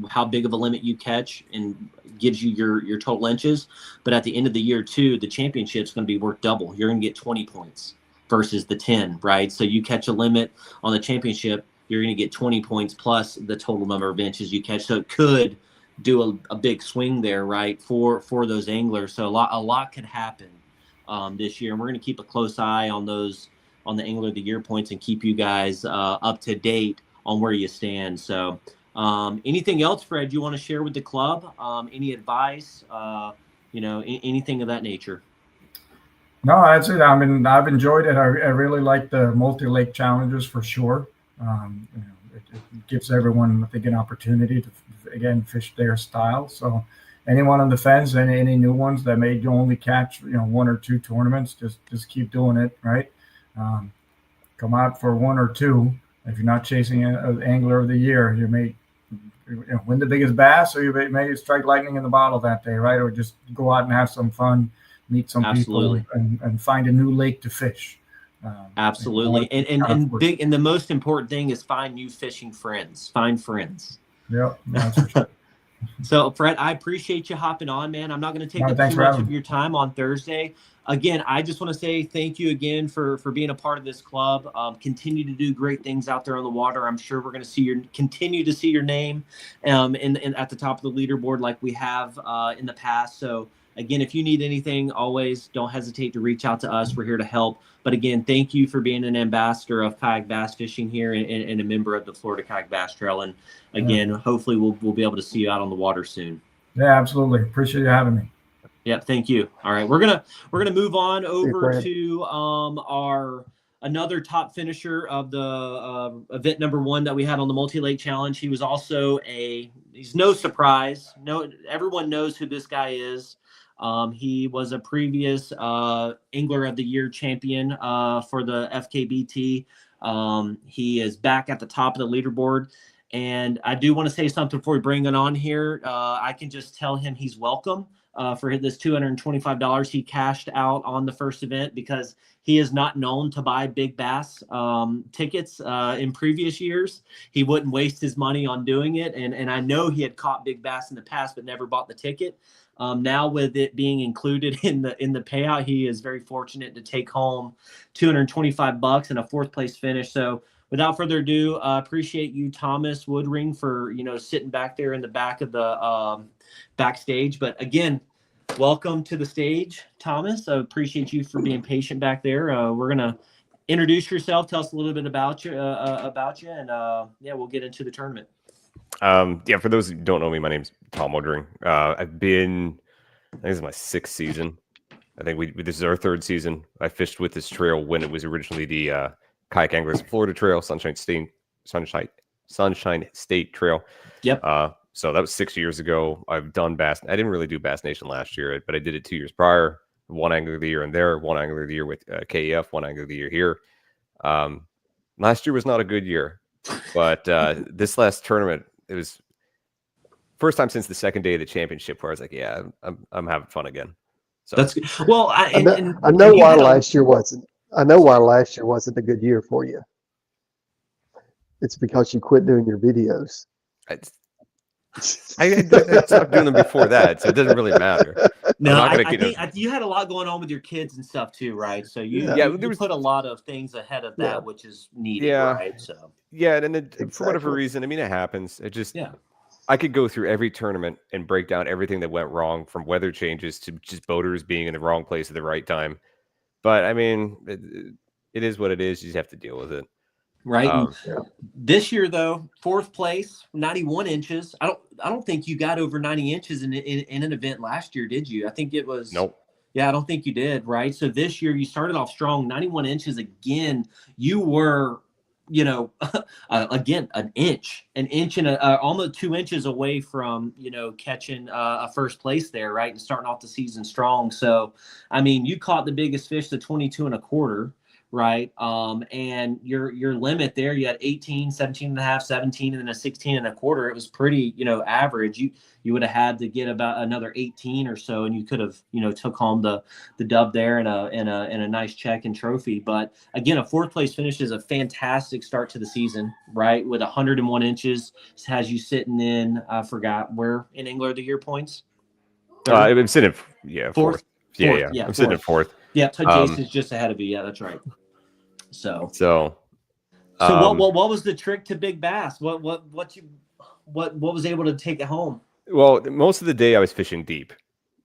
Speaker 2: how big of a limit you catch, and gives you your total inches. But at the end of the year too, the championship is going to be worth double. You're going to get 20 points versus the 10, right? So you catch a limit on the championship, you're going to get 20 points plus the total number of inches you catch. So it could do a big swing there, right, for those anglers. So a lot could happen this year, and we're going to keep a close eye on the Angler of the Year points and keep you guys up to date on where you stand. So anything else, Fred, you want to share with the club? Any advice, anything of that nature?
Speaker 4: No, that's it. I mean, I've enjoyed it. I really like the multi-lake challenges for sure. It gives everyone, I think, an opportunity to, again, fish their style. So anyone on the fence, any new ones that may only catch, 1 or 2 tournaments, just keep doing it, right? Come out for 1 or 2. If you're not chasing an Angler of the Year, you may win the biggest bass, or you may strike lightning in the bottle that day, right? Or just go out and have some fun, meet some
Speaker 2: Absolutely.
Speaker 4: people, and find a new lake to fish.
Speaker 2: Absolutely. And the most important thing is find new fishing friends. Find friends.
Speaker 4: Yep, that's for sure.
Speaker 2: So, Fred, I appreciate you hopping on, man. I'm not going to take up too much of your time on Thursday. Again, I just want to say thank you again for being a part of this club. Continue to do great things out there on the water. I'm sure we're going to continue to see your name at the top of the leaderboard like we have in the past. So, again, if you need anything, always don't hesitate to reach out to us. We're here to help. But again, thank you for being an ambassador of kayak bass fishing here and a member of the Florida Kayak Bass Trail. And again, hopefully we'll be able to see you out on the water soon.
Speaker 4: Yeah, absolutely. Appreciate you having me.
Speaker 2: Yep, thank you. All right, we're gonna move on over to our another top finisher of the event number 1 that we had on the Multi-Lake Challenge. He was also he's no surprise. Everyone knows who this guy is. He was a previous Angler of the Year champion for the FKBT. He is back at the top of the leaderboard. And I do want to say something before we bring it on here. I can just tell him he's welcome. for this $225. He cashed out on the first event because he is not known to buy big bass tickets in previous years. He wouldn't waste his money on doing it. And I know he had caught big bass in the past, but never bought the ticket. Now with it being included in the payout, he is very fortunate to take home $225 and a 4th place finish. So without further ado, appreciate you, Thomas Woodring, for sitting back there in the back of the backstage. But again, welcome to the stage, Thomas. I appreciate you for being patient back there. We're gonna introduce yourself, tell us a little bit about you, and we'll get into the tournament.
Speaker 5: For those who don't know me, my name's Tom Woodring. I think this is my 6th season. I think this is our 3rd season. I fished with this trail when it was originally the Kayak Anglers Florida Trail, Sunshine State Trail.
Speaker 2: Yep.
Speaker 5: So that was 6 years ago. I've done Bass. I didn't really do Bass Nation last year, but I did it 2 years prior. One Angler of the Year in there, one Angler of the Year with KEF, one Angler of the Year here. Last year was not a good year, but this last tournament, it was first time since the second day of the championship where I was like, yeah, I'm having fun again. So
Speaker 2: that's good. Well,
Speaker 1: I know why last year wasn't. I know why last year wasn't a good year for you. It's because you quit doing your videos.
Speaker 5: I stopped doing them before that, so it doesn't really matter.
Speaker 2: No, I think you had a lot going on with your kids and stuff too, right? So you put a lot of things ahead of that, which is needed, right? So
Speaker 5: and then for whatever reason, I mean, it happens. It just I could go through every tournament and break down everything that went wrong, from weather changes to just boaters being in the wrong place at the right time. But I mean, it is what it is. You just have to deal with it.
Speaker 2: Right. This year, though, 4th place, 91 inches. I don't think you got over 90 inches in an event last year, did you? I think it was.
Speaker 5: Nope.
Speaker 2: Yeah, I don't think you did. Right. So this year you started off strong, 91 inches again. You were, again, an inch and almost 2 inches away from, catching a 1st place there. Right. And starting off the season strong. So, I mean, you caught the biggest fish, the 22 1/4. Right. And your limit there, you had 18, 17 and a half, 17, and then a 16 1/4. It was pretty, average. You would have had to get about another 18 or so, and you could have, took home the dub there and a nice check and trophy. But again, a 4th place finish is a fantastic start to the season, right? With 101 inches, has you sitting in, I forgot where in Angler of the Year points.
Speaker 5: I'm sitting, 4th. Yeah. I'm sitting at 4th.
Speaker 2: Yeah, so Jason's just ahead of you. Yeah, that's right. So what was the trick to big bass? What was able to take it home?
Speaker 5: Well, most of the day I was fishing deep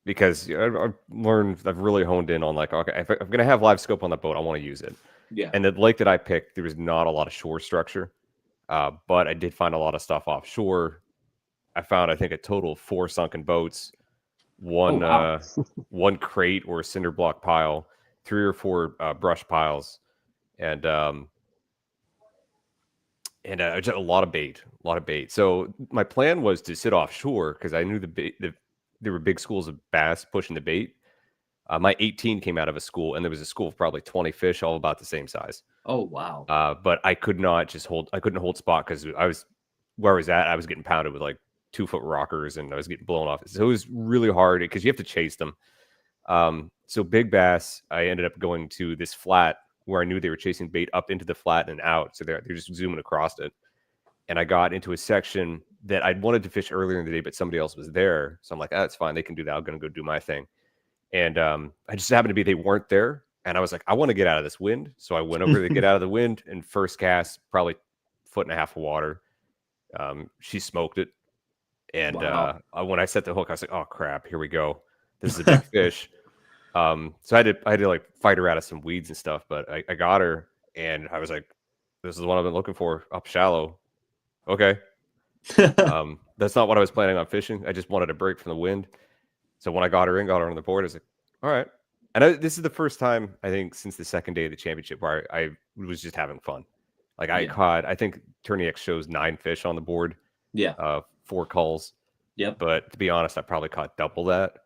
Speaker 5: because I've really honed in on okay, if I'm going to have live scope on the boat, I want to use it.
Speaker 2: Yeah.
Speaker 5: And the lake that I picked, there was not a lot of shore structure, but I did find a lot of stuff offshore. I found, I think, a total of 4 sunken boats, one crate or a cinder block pile, 3 or 4 brush piles, and just a lot of bait. So my plan was to sit offshore because I knew there were big schools of bass pushing the bait. My 18 came out of a school, and there was a school of probably 20 fish, all about the same size.
Speaker 2: Oh wow!
Speaker 5: But I could not I couldn't hold spot because I was getting pounded with 2-foot rockers, and I was getting blown off. So it was really hard because you have to chase them. So big bass, I ended up going to this flat where I knew they were chasing bait up into the flat and out. So they're just zooming across it. And I got into a section that I'd wanted to fish earlier in the day, but somebody else was there. So I'm like, that's fine. They can do that. I'm going to go do my thing. And I just happened to be, they weren't there. And I was like, I want to get out of this wind. So I went over to get out of the wind, and first cast, probably 1.5 feet of water. She smoked it. And when I set the hook, I was like, oh crap, here we go. This is a big fish. So I had to fight her out of some weeds and stuff, but I got her, and I was like, this is the one I've been looking for, up shallow. Okay. That's not what I was planning on fishing. I just wanted a break from the wind. So when I got her on the board, I was like, all right. And this is the first time, I think, since the second day of the championship where I was just having fun. I think Tourney X shows 9 fish on the board.
Speaker 2: Yeah.
Speaker 5: 4 calls.
Speaker 2: Yep.
Speaker 5: But to be honest, I probably caught double that.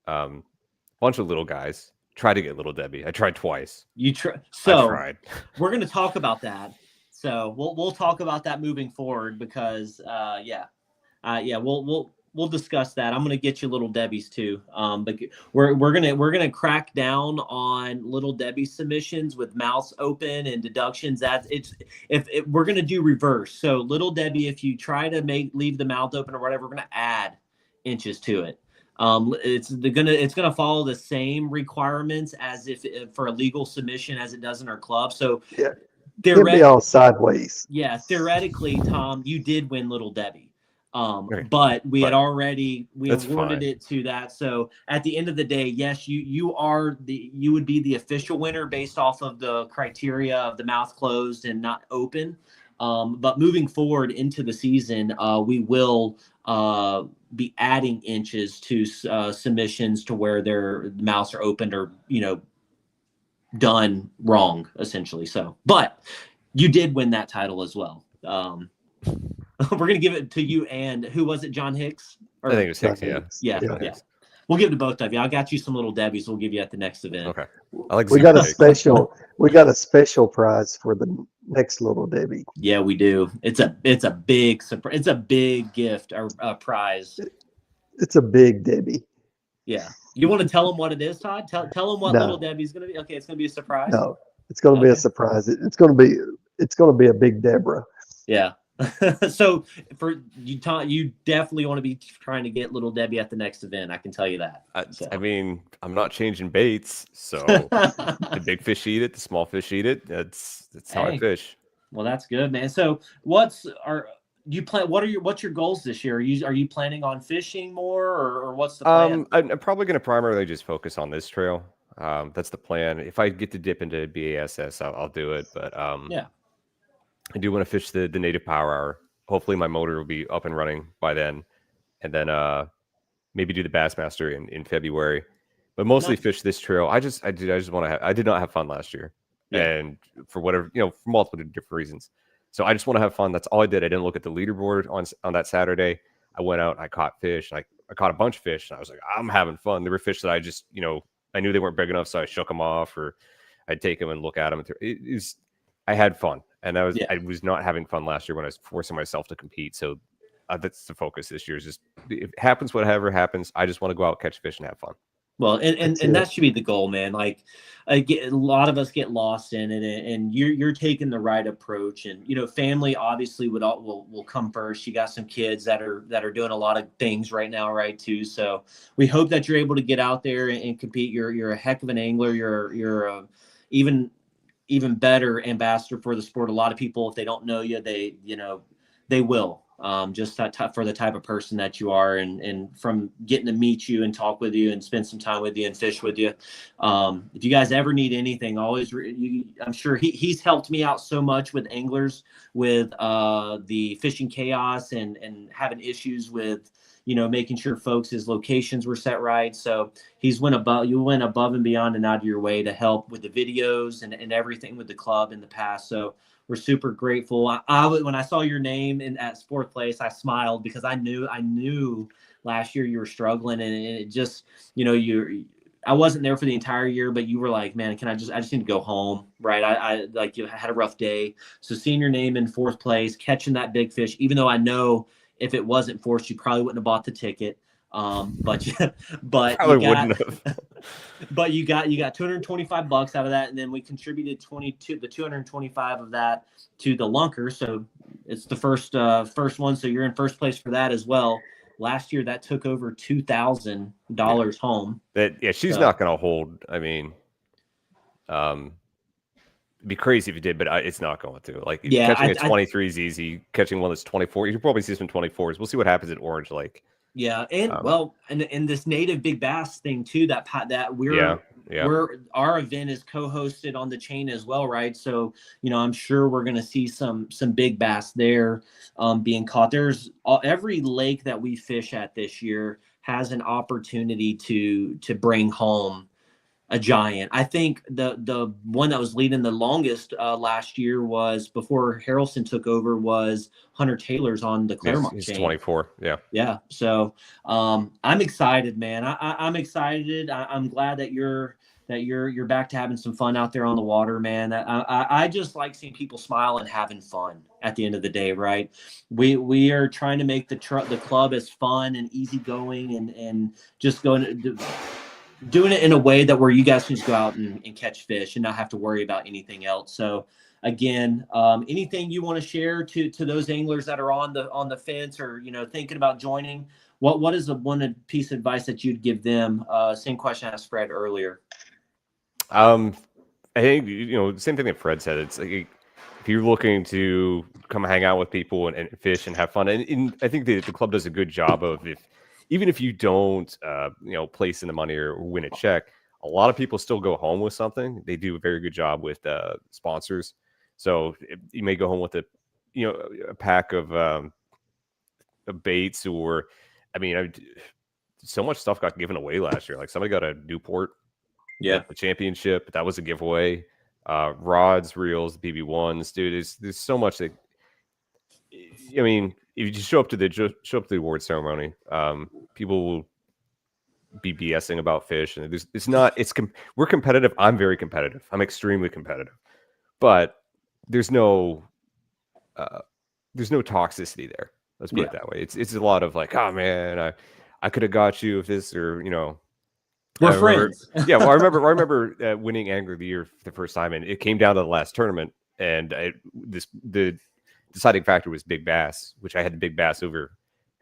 Speaker 5: Bunch of little guys. Tried to get Little Debbie. I tried twice.
Speaker 2: I tried. We're going to talk about that. So we'll talk about that moving forward because we'll we'll discuss that. I'm gonna get you Little Debbie's too. But we're gonna crack down on Little Debbie submissions with mouths open and deductions. That's if we're gonna do reverse. So Little Debbie, if you try to leave the mouth open or whatever, we're gonna add inches to it. It's gonna follow the same requirements as if for a legal submission as it does in our club. So
Speaker 1: Yeah, it'll be all sideways.
Speaker 2: Yeah, theoretically, Tom, you did win Little Debbie.
Speaker 5: Okay.
Speaker 2: But we had
Speaker 5: Fine.
Speaker 2: already
Speaker 5: That's
Speaker 2: awarded
Speaker 5: fine.
Speaker 2: it to that. So at the end of the day, yes, you would be the official winner based off of the criteria of the mouth closed and not open. But moving forward into the season, we will be adding inches to submissions to where their mouths are opened or done wrong, essentially. So, but you did win that title as well. We're going to give it to you and who was it, John Hicks?
Speaker 5: I think it was Hicks, yeah.
Speaker 2: Yeah. We'll give it to both of you. I got you some Little Debbies. We'll give you at the next event.
Speaker 5: Okay. I like
Speaker 1: We got a
Speaker 5: Hicks.
Speaker 1: special prize for the next Little Debbie.
Speaker 2: Yeah, we do. It's a big surprise. It's a big gift or prize.
Speaker 1: It's a big Debbie.
Speaker 2: Yeah. You want to tell them what it is, Todd? Tell them what
Speaker 1: No.
Speaker 2: Little Debbie's going to be. Okay, it's going to be a surprise.
Speaker 1: No, it's going to be a surprise. It's going to be a big Deborah.
Speaker 2: Yeah. So for you, Todd, you definitely want to be trying to get Little Debbie at the next event. I can tell you that.
Speaker 5: I mean, I'm not changing baits, so the big fish eat it, the small fish eat it. That's how I fish.
Speaker 2: Well, that's good, man. So what's your goals this year? Are you planning on fishing more or what's the plan?
Speaker 5: I'm probably going to primarily just focus on this trail. That's the plan. If I get to dip into BASS, I'll do it. But
Speaker 2: yeah,
Speaker 5: I do want to fish the native power hour. Hopefully my motor will be up and running by then. And then maybe do the Bassmaster in February. But mostly fish this trail. I did not have fun last year. Yeah. And for whatever, for multiple different reasons. So I just want to have fun. That's all I did. I didn't look at the leaderboard on that Saturday. I went out and I caught fish. And I caught a bunch of fish. And I was like, I'm having fun. There were fish that I just, I knew they weren't big enough. So I shook them off or I'd take them and look at them. I had fun. And I was not having fun last year when I was forcing myself to compete. So that's the focus this year. Is just if it happens, whatever happens, I just want to go out, catch fish, and have fun.
Speaker 2: Well, and that should be the goal, man. Like, a lot of us get lost in it, and you're taking the right approach. And family obviously will come first. You got some kids that are doing a lot of things right now, right? Too. So we hope that you're able to get out there and compete. You're a heck of an angler. You're even better ambassador for the sport. A lot of people, if they don't know you, they will. Just for the type of person that you are, and from getting to meet you and talk with you and spend some time with you and fish with you. If you guys ever need anything, always, I'm sure he's helped me out so much with anglers with the fishing chaos and having issues with, making sure folks' locations were set right. So you went above and beyond and out of your way to help with the videos and everything with the club in the past. So we're super grateful. When I saw your name at fourth place, I smiled because I knew last year you were struggling, and it just, I wasn't there for the entire year, but you were like, man, I just need to go home. Right. I like, you had a rough day. So seeing your name in fourth place, catching that big fish, even though I know if it wasn't forced, you probably wouldn't have bought the ticket. But
Speaker 5: probably wouldn't have.
Speaker 2: But you got $225 out of that, and then we contributed 225 of that to the lunker. So it's the first one. So you're in first place for that as well. Last year that took over $2,000 home.
Speaker 5: She's not going to hold. I mean, it'd be crazy if you did, but it's not going to. Catching a 23 is easy. Catching one that's 24, you'll probably see some 24s. We'll see what happens at Orange Lake.
Speaker 2: Yeah, and and this native big bass thing too. That our event is co-hosted on the chain as well, right? So I'm sure we're going to see some big bass there being caught. There's every lake that we fish at this year has an opportunity to bring home a giant. I think the one that was leading the longest last year was before Harrelson took over was Hunter Taylor's on the Claremont
Speaker 5: he's
Speaker 2: chain.
Speaker 5: 24.
Speaker 2: Yeah. So I'm excited, man. I'm excited. I'm glad that you're that you're back to having some fun out there on the water, man. I just like seeing people smile and having fun at the end of the day, right? We are trying to make the club as fun and easygoing and just doing it in a way that where you guys can just go out and catch fish and not have to worry about anything else. So again, anything you want to share to those anglers that are on the fence or, thinking about joining, what is the one piece of advice that you'd give them? Same question I asked Fred earlier.
Speaker 5: I think, same thing that Fred said. It's like, if you're looking to come hang out with people and fish and have fun, and I think the club does a good job of, even if you don't, place in the money or win a check, a lot of people still go home with something. They do a very good job with sponsors. So you may go home with a pack of baits, or, so much stuff got given away last year. Like somebody got a Newport, the championship. That was a giveaway. Rods, reels, BB1s, dude. There's so much that. If you just show up to the award ceremony, people will be BSing about fish, and we're competitive. I'm very competitive. I'm extremely competitive, but there's no toxicity there. Let's put it that way. It's a lot of like, oh man, I could have got you if this, or
Speaker 2: we're friends.
Speaker 5: Yeah, well, I remember winning Angler of the Year for the first time, and it came down to the last tournament, and the deciding factor was big bass, which I had big bass over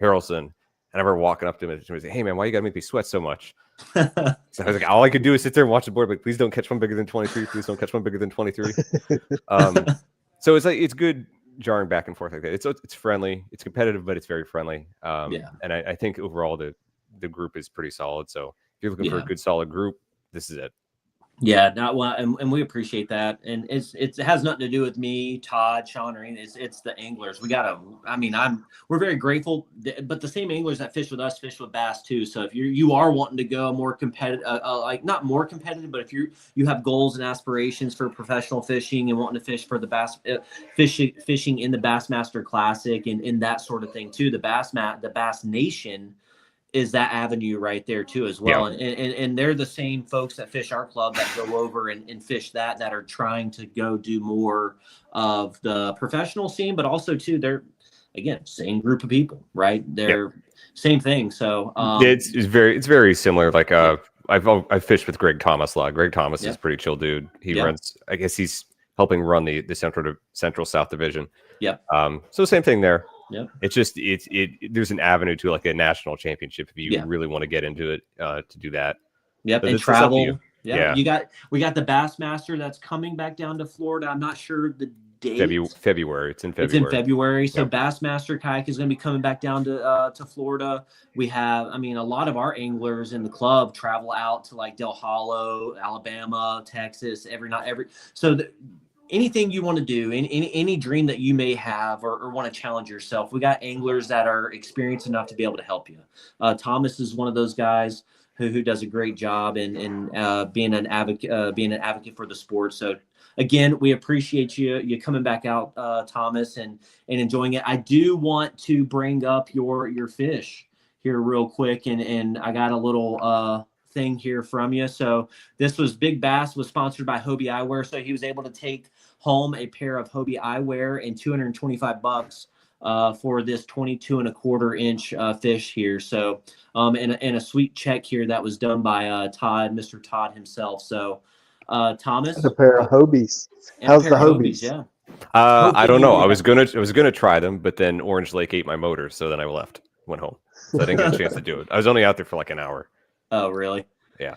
Speaker 5: Harrelson. And I remember walking up to him and he was like, "Hey man, why you gotta make me sweat so much?" So I was like, all I could do is sit there and watch the board, but please don't catch one bigger than 23. Please don't catch one bigger than 23. So it's like, it's good jarring back and forth like that. It's friendly, it's competitive, but it's very friendly. And I think overall the group is pretty solid. So if you're looking for a good solid group, this is it.
Speaker 2: Yeah, and we appreciate that. And it has nothing to do with me, Todd, Sean, or anything. It's the anglers. We're very grateful, but the same anglers that fish with us fish with bass too. So if you are wanting to go more competitive, like not more competitive, but if you have goals and aspirations for professional fishing and wanting to fish for the bass fishing in the Bassmaster Classic and that sort of thing too, the Bass Nation is that avenue right there too as well. Yeah. And they're the same folks that fish our club that go over and fish that are trying to go do more of the professional scene, but also too, they're again, same group of people, right? They're same thing. So
Speaker 5: it's very similar. Like I've fished with Greg Thomas a lot. Greg Thomas is a pretty chill dude. He runs, I guess he's helping run the Central South Division. So same thing there. Yeah, it's just there's an avenue to like a national championship if you really want to get into it to do that.
Speaker 2: Yep, and travel. Yeah, we got the Bassmaster that's coming back down to Florida. I'm not sure the date.
Speaker 5: February. It's in February.
Speaker 2: It's in February. So Bassmaster Kayak is going to be coming back down to Florida. We have, a lot of our anglers in the club travel out to like Del Hollow, Alabama, Texas so anything you want to do, any dream that you may have or want to challenge yourself, we got anglers that are experienced enough to be able to help you. Thomas is one of those guys who does a great job in being an advocate for the sport. So again, we appreciate you coming back out, Thomas, and enjoying it. I do want to bring up your fish here real quick, and I got a little thing here from you. So this was Big Bass was sponsored by Hobie Eyewear. So he was able to take home a pair of Hobie Eyewear and $225 for this 22.25-inch fish here. So and a sweet check here that was done by Mr. Todd himself. So Thomas,
Speaker 1: a pair of Hobies. How's the Hobies?
Speaker 2: Yeah.
Speaker 5: I don't know. I was gonna try them, but then Orange Lake ate my motor, so then I went home. So I didn't get a chance to do it. I was only out there for like an hour.
Speaker 2: Oh, really?
Speaker 5: Yeah.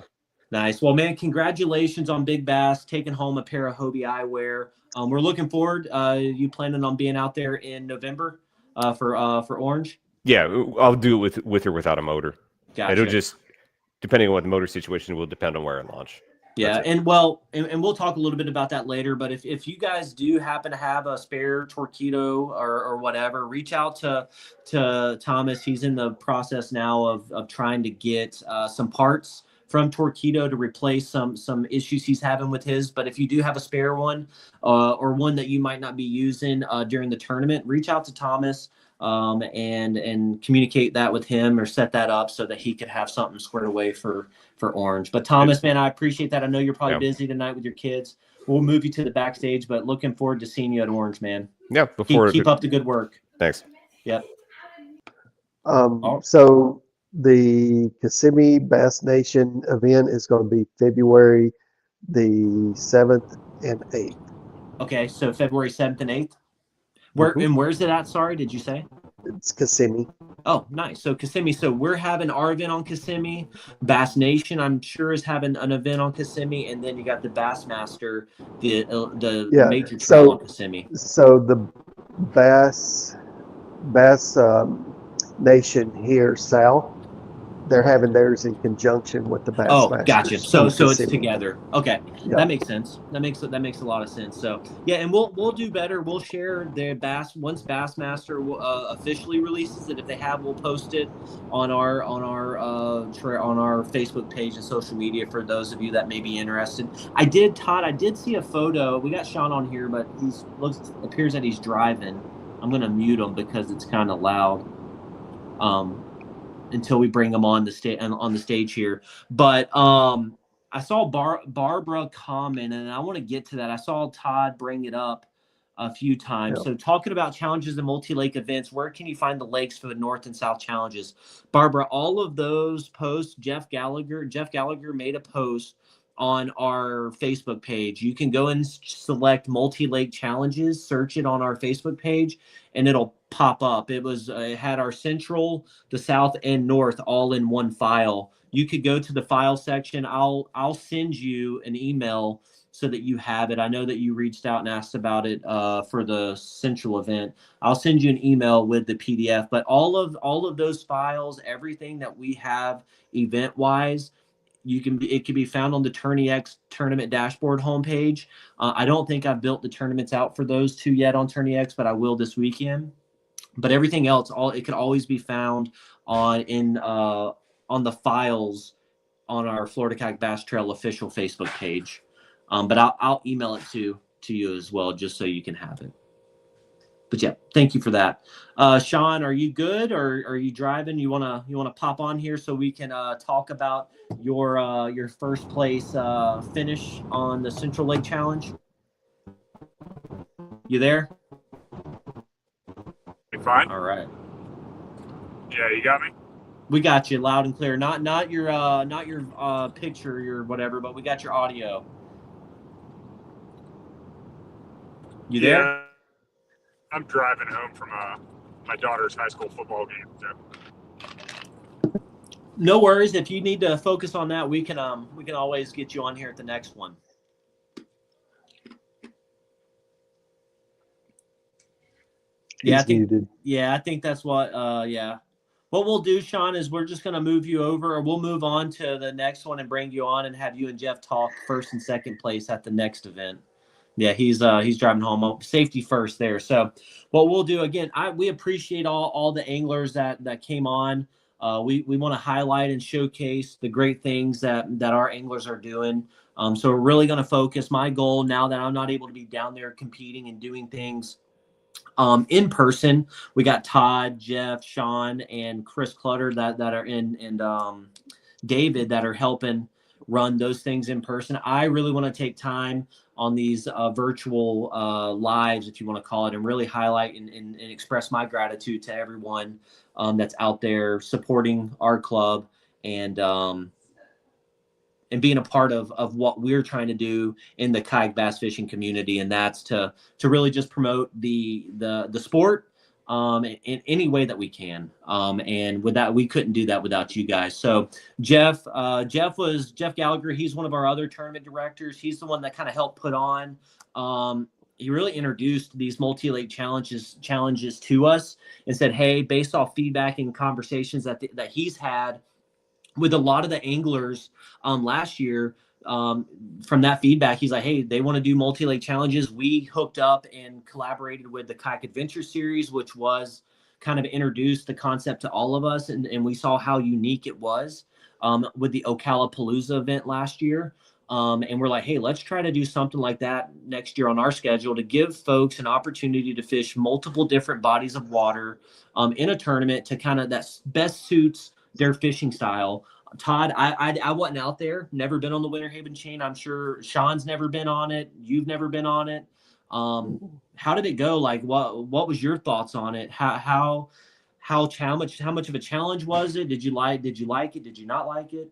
Speaker 2: Nice. Well, man, congratulations on Big Bass taking home a pair of Hobie Eyewear. We're looking forward. You planning on being out there in November for Orange?
Speaker 5: Yeah, I'll do it with or without a motor.
Speaker 2: Gotcha.
Speaker 5: It'll just, depending on what the motor situation will depend on where I launch.
Speaker 2: Yeah, and we'll talk a little bit about that later. But if you guys do happen to have a spare Torqeedo or whatever, reach out to Thomas. He's in the process now of trying to get some parts from Torqeedo to replace some issues he's having with his. But if you do have a spare one or one that you might not be using during the tournament, reach out to Thomas. and communicate that with him or set that up so that he could have something squared away for Orange. But Thomas, man, I appreciate that. I know you're probably busy tonight with your kids. We'll move you to the backstage, but looking forward to seeing you at Orange, man.
Speaker 5: Yeah,
Speaker 2: keep up the good work.
Speaker 5: Thanks.
Speaker 2: Yep.
Speaker 1: So the Kissimmee Bass Nation event is going to be February the 7th and 8th.
Speaker 2: Okay, so February 7th and 8th. Where's it at? Sorry, did you say?
Speaker 1: It's Kissimmee.
Speaker 2: Oh, nice. So Kissimmee. So we're having our event on Kissimmee. Bass Nation, I'm sure, is having an event on Kissimmee, and then you got the Bassmaster, the major trail on Kissimmee.
Speaker 1: So the Bass Nation here south, they're having theirs in conjunction with the Bass Masters.
Speaker 2: Gotcha. So it's together. Okay,
Speaker 1: yeah.
Speaker 2: That makes sense. That makes a lot of sense. So yeah, and we'll do better. We'll share the once Bassmaster officially releases it. If they have, we'll post it on our Facebook page and social media for those of you that may be interested. I did see a photo. We got Sean on here, but appears that he's driving. I'm gonna mute him because it's kind of loud. Until we bring them on the stage here. But I saw Barbara comment, and I want to get to that. I saw Todd bring it up a few times. So talking about challenges and multi-lake events, where can you find the lakes for the North and South challenges? Barbara, all of those posts, Jeff Gallagher made a post on our Facebook page. You can go and select multi-lake challenges, search it on our Facebook page, and it'll pop up. It had our Central, the South, and North all in one file. You could go to the file section. I'll send you an email so that you have it. I know that you reached out and asked about it for the Central event. I'll send you an email with the PDF. But all of those files, everything that we have event-wise, it can be found on the TourneyX tournament dashboard homepage. I don't think I've built the tournaments out for those two yet on TourneyX, but I will this weekend. But everything else, it could always be found on the files on our Florida Kayak Bass Trail official Facebook page. But I'll email it to you as well, just so you can have it. But yeah, thank you for that. Sean, are you good, or are you driving? You wanna pop on here so we can talk about your first place finish on the Central Lake Challenge? You there?
Speaker 6: Fine.
Speaker 2: All right.
Speaker 6: Yeah, you got me.
Speaker 2: We got you loud and clear. Not your picture, your whatever, but we got your audio. You there?
Speaker 6: Yeah, I'm driving home from my daughter's high school football game. So.
Speaker 2: No worries. If you need to focus on that, we can always get you on here at the next one. Yeah, I think that's what. What we'll do, Sean, is we're just going to move you over, or we'll move on to the next one and bring you on and have you and Jeff talk first and second place at the next event. Yeah, he's driving home. Safety first there. So what we'll do, again, we appreciate all the anglers that came on. We want to highlight and showcase the great things that our anglers are doing. So we're really going to focus. My goal now that I'm not able to be down there competing and doing things in person, we got Todd, Jeff, Sean, and Chris Clutter that are in, and David that are helping run those things in person. I really want to take time on these virtual lives, if you want to call it, and really highlight and express my gratitude to everyone that's out there supporting our club and being a part of what we're trying to do in the kayak bass fishing community. And that's to really just promote the sport in any way that we can. And with that, we couldn't do that without you guys. So Jeff Gallagher. He's one of our other tournament directors. He's the one that kind of helped put on. He really introduced these multi-lake challenges to us and said, hey, based off feedback and conversations that he's had with a lot of the anglers last year, from that feedback, he's like, hey, they want to do multi-lake challenges. We hooked up and collaborated with the Kayak Adventure Series, which was kind of introduced the concept to all of us. And we saw how unique it was with the Ocala Palooza event last year. And we're like, hey, let's try to do something like that next year on our schedule to give folks an opportunity to fish multiple different bodies of water in a tournament to kind of that best suits their fishing style. Todd, I wasn't out there, never been on the Winter Haven chain. I'm sure Sean's never been on it. You've never been on it. How did it go? Like, what was your thoughts on it? How much of a challenge was it? Did you like it? Did you not like it?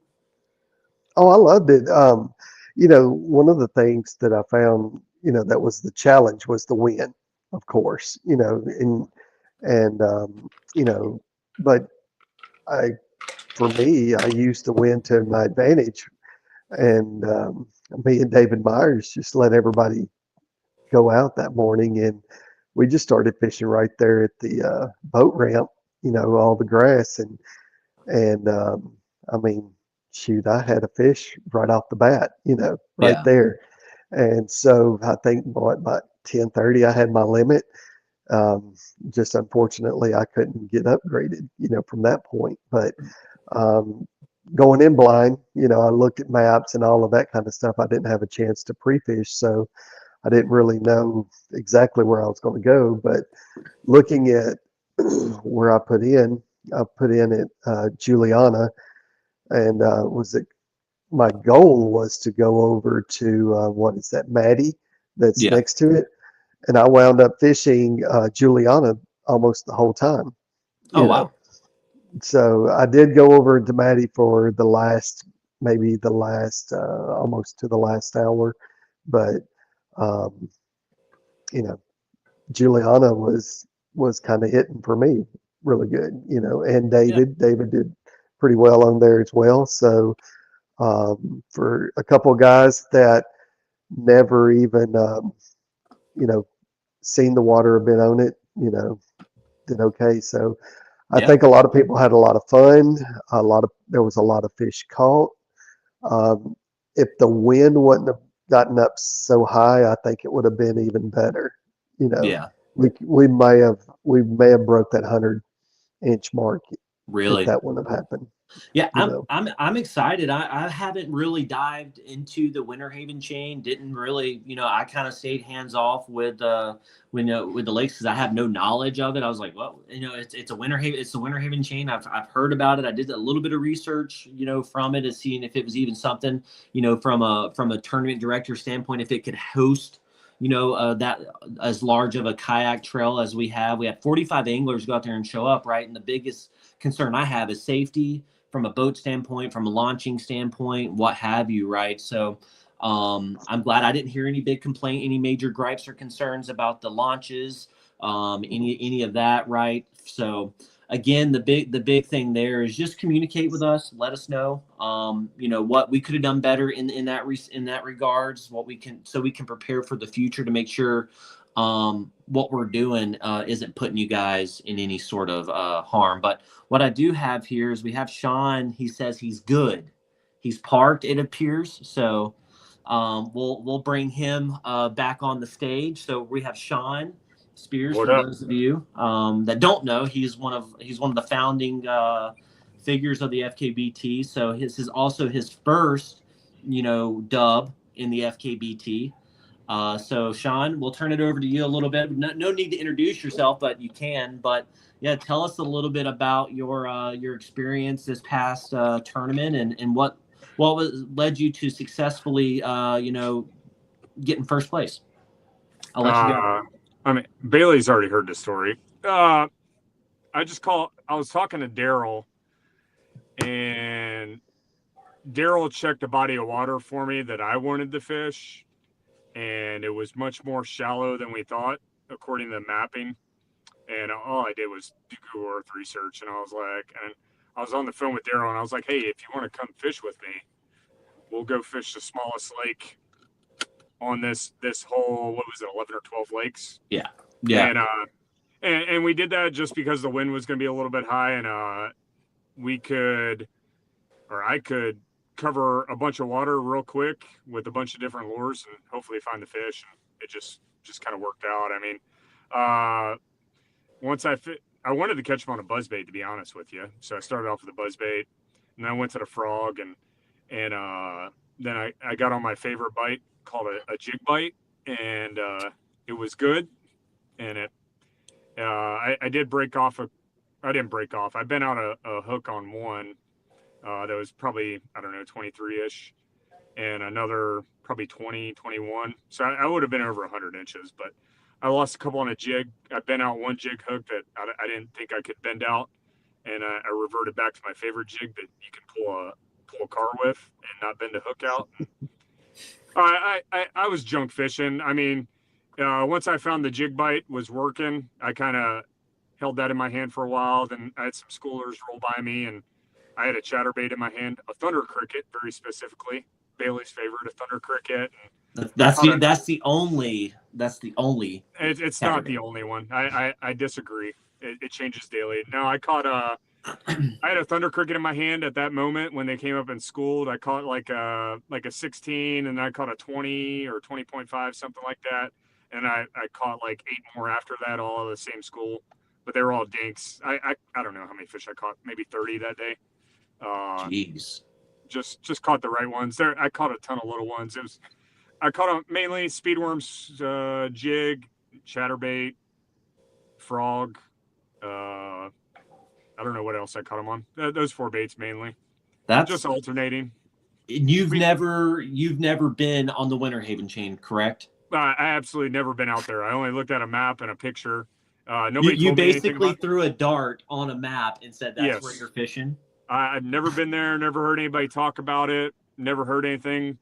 Speaker 1: Oh, I loved it. One of the things that I found, that was the challenge was the wind, of course, and but I, for me, I used the wind to my advantage, and me and David Myers just let everybody go out that morning, and we just started fishing right there at the boat ramp, all the grass, and I mean, shoot, I had a fish right off the bat, right
Speaker 2: Yeah.
Speaker 1: there. And so I think about 10:30, I had my limit. Just unfortunately, I couldn't get upgraded, from that point. But um, going in blind, I looked at maps and all of that kind of stuff. I didn't have a chance to pre-fish, so I didn't really know exactly where I was going to go. But looking at where I put in at Juliana, and my goal was to go over to what is that, Maddie, that's
Speaker 2: Yeah.
Speaker 1: next to it, and I wound up fishing Juliana almost the whole time.
Speaker 2: Oh, wow.
Speaker 1: So I did go over to Maddie for maybe the last, almost to the last hour, but um, Juliana was kind of hitting for me really good, and
Speaker 2: Yeah.
Speaker 1: David did pretty well on there as well. So for a couple of guys that never even you know seen the water or been on it, did okay. So I
Speaker 2: Yeah.
Speaker 1: think a lot of people had a lot of fun. There was a lot of fish caught. Um, if the wind wouldn't have gotten up so high, I think it would have been even better. You know,
Speaker 2: Yeah.
Speaker 1: we may have broke that 100-inch mark if
Speaker 2: Really.
Speaker 1: that wouldn't have happened.
Speaker 2: Yeah,
Speaker 1: You
Speaker 2: I'm
Speaker 1: know,
Speaker 2: I'm I'm excited. I haven't really dived into the Winter Haven chain. Didn't really, I kind of stayed hands off with with the lakes because I have no knowledge of it. I was like, well, it's a Winter Haven, it's the Winter Haven chain. I've heard about it. I did a little bit of research, from it, and seeing if it was even something, from a tournament director standpoint, if it could host, that as large of a kayak trail as we have. We have 45 anglers go out there and show up, right? And the biggest concern I have is safety from a boat standpoint, from a launching standpoint, what have you, right? So I'm glad I didn't hear any big complaint, any major gripes or concerns about the launches, any of that, right? So again, the big thing there is just communicate with us, let us know, what we could have done better in that regards, what we can, so we can prepare for the future to make sure what we're doing isn't putting you guys in any sort of harm. But what I do have here is we have Sean. He says he's good. He's parked, it appears. So we'll bring him back on the stage. So we have Sean Spears.
Speaker 6: What
Speaker 2: For
Speaker 6: up?
Speaker 2: those of you that don't know, he's one of the founding figures of the FKBT. So his is also his first, dub in the FKBT. So Sean, we'll turn it over to you a little bit. No need to introduce yourself, but you can. But yeah, tell us a little bit about your experience this past tournament and what led you to successfully get in first place. I'll let you go.
Speaker 6: I mean, Bailey's already heard the story. I was talking to Daryl, and Daryl checked a body of water for me that I wanted to fish, and it was much more shallow than we thought, according to the mapping. And all I did was do Google Earth research, and I was on the phone with Daryl, and I was like, "Hey, if you want to come fish with me, we'll go fish the smallest lake on this whole, what was it, 11 or 12 lakes?"
Speaker 2: Yeah.
Speaker 6: And we did that just because the wind was going to be a little bit high, and I could cover a bunch of water real quick with a bunch of different lures and hopefully find the fish. And it just kind of worked out. I mean, once I wanted to catch them on a buzzbait, to be honest with you. So I started off with a buzzbait, and then I went to the frog, and then I got on my favorite bite called a jig bite, and it was good. And I did break off I didn't break off. I bent out a hook on one that was probably, I don't know, 23-ish, and another probably 20, 21. So I would have been over 100 inches, but I lost a couple on a jig. I bent out one jig hook that I didn't think I could bend out, and I reverted back to my favorite jig that you can pull a car with and not bend a hook out. I was junk fishing. I mean, once I found the jig bite was working, I kind of held that in my hand for a while. Then I had some schoolers roll by me, and I had a chatterbait in my hand, a thunder cricket, very specifically, Bailey's favorite, a thunder cricket. And
Speaker 2: That's the only.
Speaker 6: It's not the only one. I disagree. It changes daily. No, I had a thunder cricket in my hand at that moment when they came up and schooled. I caught like a 16, and I caught a 20 or 20.5, something like that. And I caught like 8 more after that, all of the same school, but they were all dinks. I don't know how many fish I caught, maybe 30 that day.
Speaker 2: Jeez.
Speaker 6: Just caught the right ones. There, I caught a ton of little ones. I caught them mainly speedworms, jig, chatterbait, frog. I don't know what else I caught them on. Those 4 baits mainly.
Speaker 2: That's
Speaker 6: just alternating.
Speaker 2: You've never been on the Winter Haven chain, correct?
Speaker 6: I absolutely never been out there. I only looked at a map and a picture. Nobody
Speaker 2: You
Speaker 6: told me anything
Speaker 2: basically
Speaker 6: about...
Speaker 2: threw a dart on a map and said that's where you're fishing.
Speaker 6: I've never been there. Never heard anybody talk about it. Never heard anything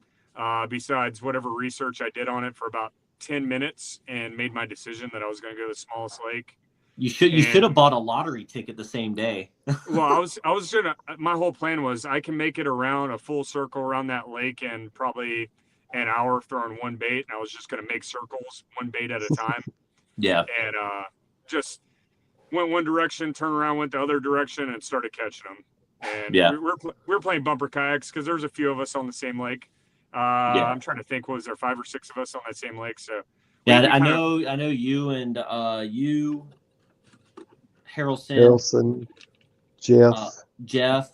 Speaker 6: besides whatever research I did on it for about 10 minutes and made my decision that I was going to go to the smallest lake.
Speaker 2: You should have bought a lottery ticket the same day.
Speaker 6: Well, I was gonna. My whole plan was I can make it around a full circle around that lake in probably an hour throwing one bait. And I was just gonna make circles, one bait at a time.
Speaker 2: Yeah.
Speaker 6: And just went one direction, turned around, went the other direction, and started catching them. And we were playing bumper kayaks because there's a few of us on the same lake. I'm trying to think, was there 5 or 6 of us on that same lake? So
Speaker 2: I know you and you. Harrelson, Jeff,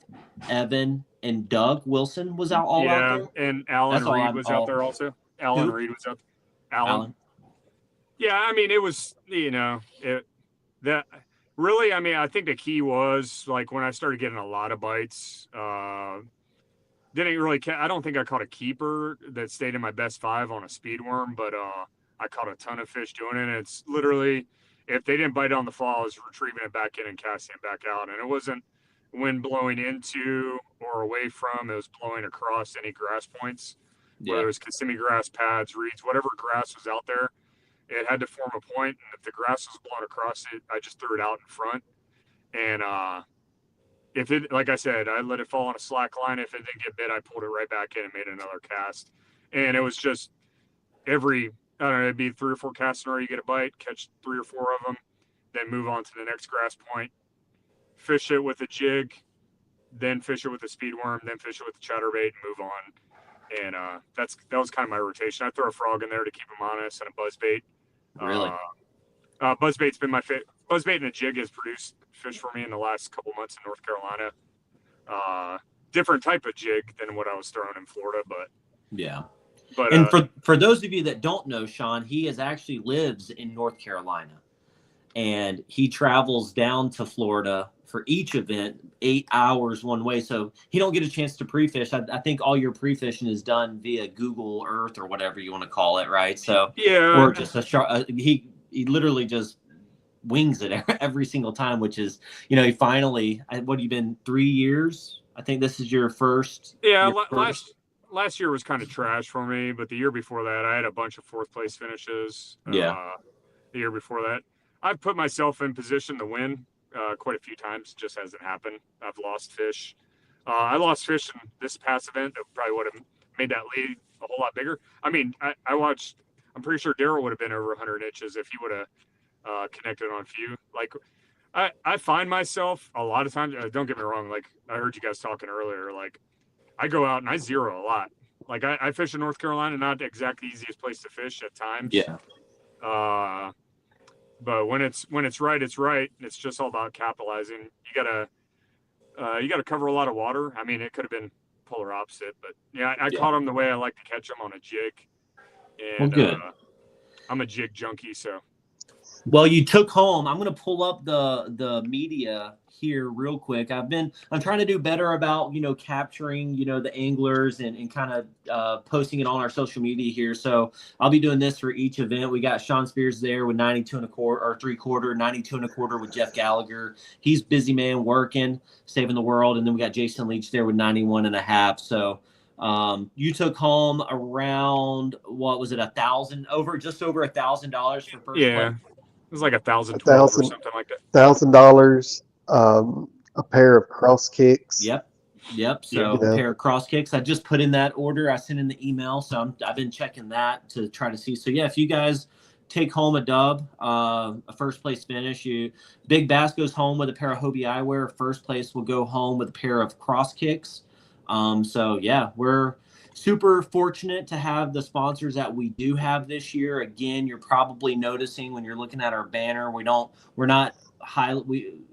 Speaker 2: Evan, and Doug Wilson was out all out there.
Speaker 6: And Alan Reed was out there also. Alan Reed was out there. Alan. Yeah, I mean, it was, that really, I mean, I think the key was like when I started getting a lot of bites, didn't really I don't think I caught a keeper that stayed in my best 5 on a speed worm, but I caught a ton of fish doing it. And it's literally, if they didn't bite on the fall, I was retrieving it back in and casting it back out. And it wasn't wind blowing into or away from, it was blowing across any grass points, whether it was Kissimmee grass, pads, reeds, whatever grass was out there. It had to form a point, and if the grass was blown across it, I just threw it out in front. And if it, like I said, I let it fall on a slack line. If it didn't get bit, I pulled it right back in and made another cast. And it was just I don't know, it'd be 3 or 4 casts in a row, you get a bite, catch 3 or 4 of them, then move on to the next grass point, fish it with a jig, then fish it with a speed worm, then fish it with a chatterbait, and move on. And that was kind of my rotation. I throw a frog in there to keep them honest, and a buzzbait.
Speaker 2: Really?
Speaker 6: Buzzbait's been my favorite. Buzzbait and a jig has produced fish for me in the last couple months in North Carolina. Different type of jig than what I was throwing in Florida, but
Speaker 2: yeah.
Speaker 6: But,
Speaker 2: and for those of you that don't know, Sean, he actually lives in North Carolina, and he travels down to Florida for each event, 8 hours one way. So he don't get a chance to pre-fish. I think all your pre-fishing is done via Google Earth or whatever you want to call it, right? So
Speaker 6: yeah,
Speaker 2: or just he literally just wings it every single time, which is, he finally, what have you been 3 years? I think this is your first.
Speaker 6: Yeah, last year was kind of trash for me, but the year before that, I had a bunch of 4th place finishes. The year before that, I've put myself in position to win quite a few times. It just hasn't happened. I've lost fish. I lost fish in this past event that probably would have made that lead a whole lot bigger. I mean, I watched, I'm pretty sure Daryl would have been over 100 inches if he would have connected on a few. Like, I find myself a lot of times, don't get me wrong, like I heard you guys talking earlier, like I go out and I zero a lot. Like I fish in North Carolina, not exactly the easiest place to fish at times.
Speaker 2: Yeah.
Speaker 6: But when it's right, it's right. It's just all about capitalizing. You gotta cover a lot of water. I mean, it could have been polar opposite. But yeah, I caught them the way I like to catch them, on a jig. And
Speaker 2: good.
Speaker 6: I'm a jig junkie, so.
Speaker 2: Well, you took home. I'm going to pull up the media here real quick. I'm trying to do better about, capturing, the anglers and kind of posting it on our social media here. So I'll be doing this for each event. We got Sean Spears there with 92 and a quarter or 3/4, 92 and a quarter with Jeff Gallagher. He's busy man working, saving the world. And then we got Jason Leach there with 91 and a half. So you took home around, what was it, just over $1,000 for first place?
Speaker 6: It was like 1,012 or something like that.
Speaker 1: $1,000, a pair of cross kicks.
Speaker 2: Yep. So a pair of cross kicks. I just put in that order. I sent in the email, so I've been checking that to try to see. So yeah, if you guys take home a dub, a first place finish, Big Bass goes home with a pair of Hobie eyewear. First place will go home with a pair of cross kicks. So yeah, we're super fortunate to have the sponsors that we do have this year. Again, you're probably noticing when you're looking at our banner,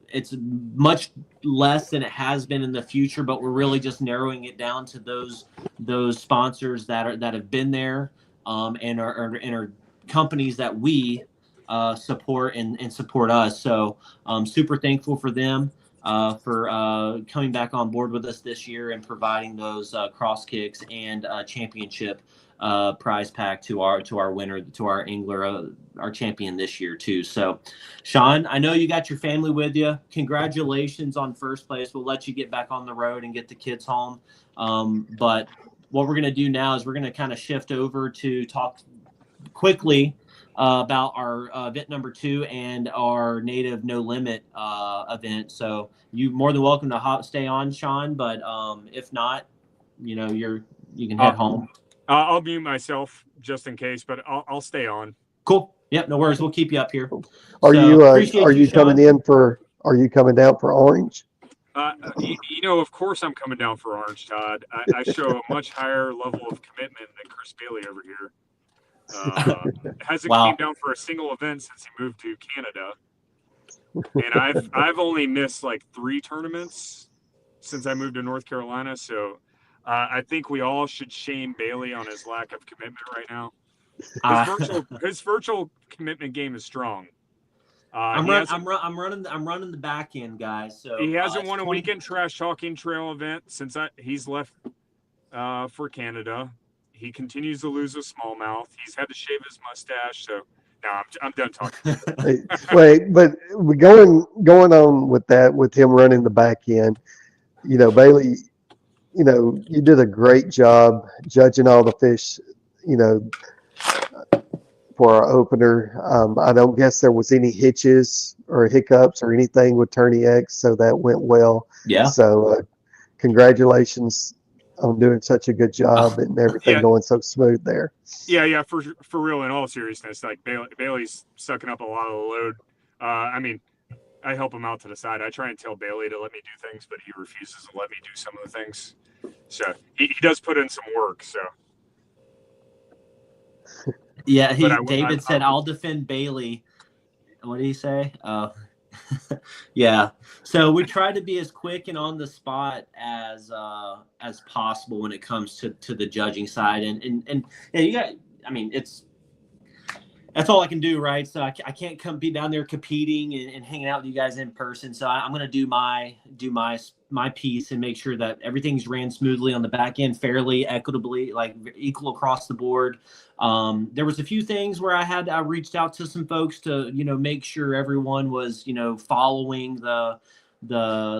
Speaker 2: it's much less than it has been in the future, but we're really just narrowing it down to those sponsors that have been there, and are companies that we support and support us. So I'm super thankful for them. For coming back on board with us this year and providing those cross kicks and championship prize pack to our winner, to our angler, our champion this year too. So, Sean, I know you got your family with you. Congratulations on first place. We'll let you get back on the road and get the kids home. But what we're going to do now is we're going to kind of shift over to talk quickly about our event number 2 and our Native No Limit event. So you're more than welcome to stay on, Sean. But if not, you can head home.
Speaker 6: I'll mute myself just in case, but I'll stay on.
Speaker 2: Cool. Yep. No worries. We'll keep you up here.
Speaker 1: Are you coming down for Orange?
Speaker 6: Of course I'm coming down for Orange, Todd. I show a much higher level of commitment than Chris Bailey over here. Hasn't came down for a single event since he moved to Canada, and I've only missed like 3 tournaments since I moved to North Carolina. So I think we all should shame Bailey on his lack of commitment right now. His virtual commitment game is strong. I'm running the back end, guys. So he hasn't won a weekend trash talking trail event since he's left for Canada. He continues to lose a smallmouth. He's had to shave his mustache. So now I'm done talking.
Speaker 1: Wait, but we're going on with that, with him running the back end. Bailey, you did a great job judging all the fish, for our opener. I don't guess there was any hitches or hiccups or anything with Tourney X, so that went well.
Speaker 2: Yeah.
Speaker 1: So congratulations on doing such a good job and everything going so smooth there.
Speaker 6: Yeah, for real, in all seriousness, like Bailey's sucking up a lot of the load. I help him out to the side. I try and tell Bailey to let me do things, but he refuses to let me do some of the things. So he does put in some work. So
Speaker 2: yeah, David said, "I'll defend Bailey." What did he say? Yeah. So we try to be as quick and on the spot as possible when it comes to the judging side. And yeah, you got, that's all I can do, right? So I can't be down there competing and hanging out with you guys in person. So I'm going to do my piece and make sure that everything's ran smoothly on the back end, fairly, equitably, like equal across the board. There was a few things where I reached out to some folks to, make sure everyone was, following the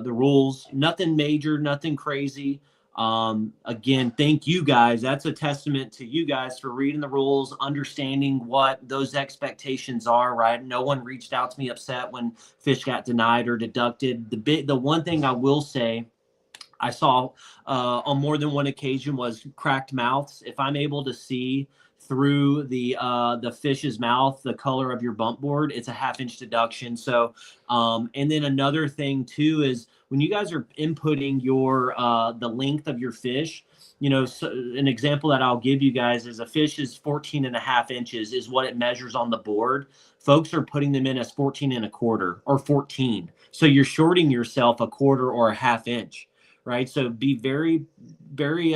Speaker 2: rules. Nothing major, nothing crazy. Again, thank you guys. That's a testament to you guys for reading the rules, understanding what those expectations are, right? No one reached out to me upset when fish got denied or deducted. The one thing I will say I saw on more than one occasion was cracked mouths. If I'm able to see through the fish's mouth the color of your bump board, it's a 1/2-inch deduction. So and then another thing too is when you guys are inputting your the length of your fish, so an example that I'll give you guys is a fish is 14.5 inches is what it measures on the board. Folks are putting them in as 14 1/4 or 14. So you're shorting yourself 1/4 or a 1/2 inch, right? So be very, very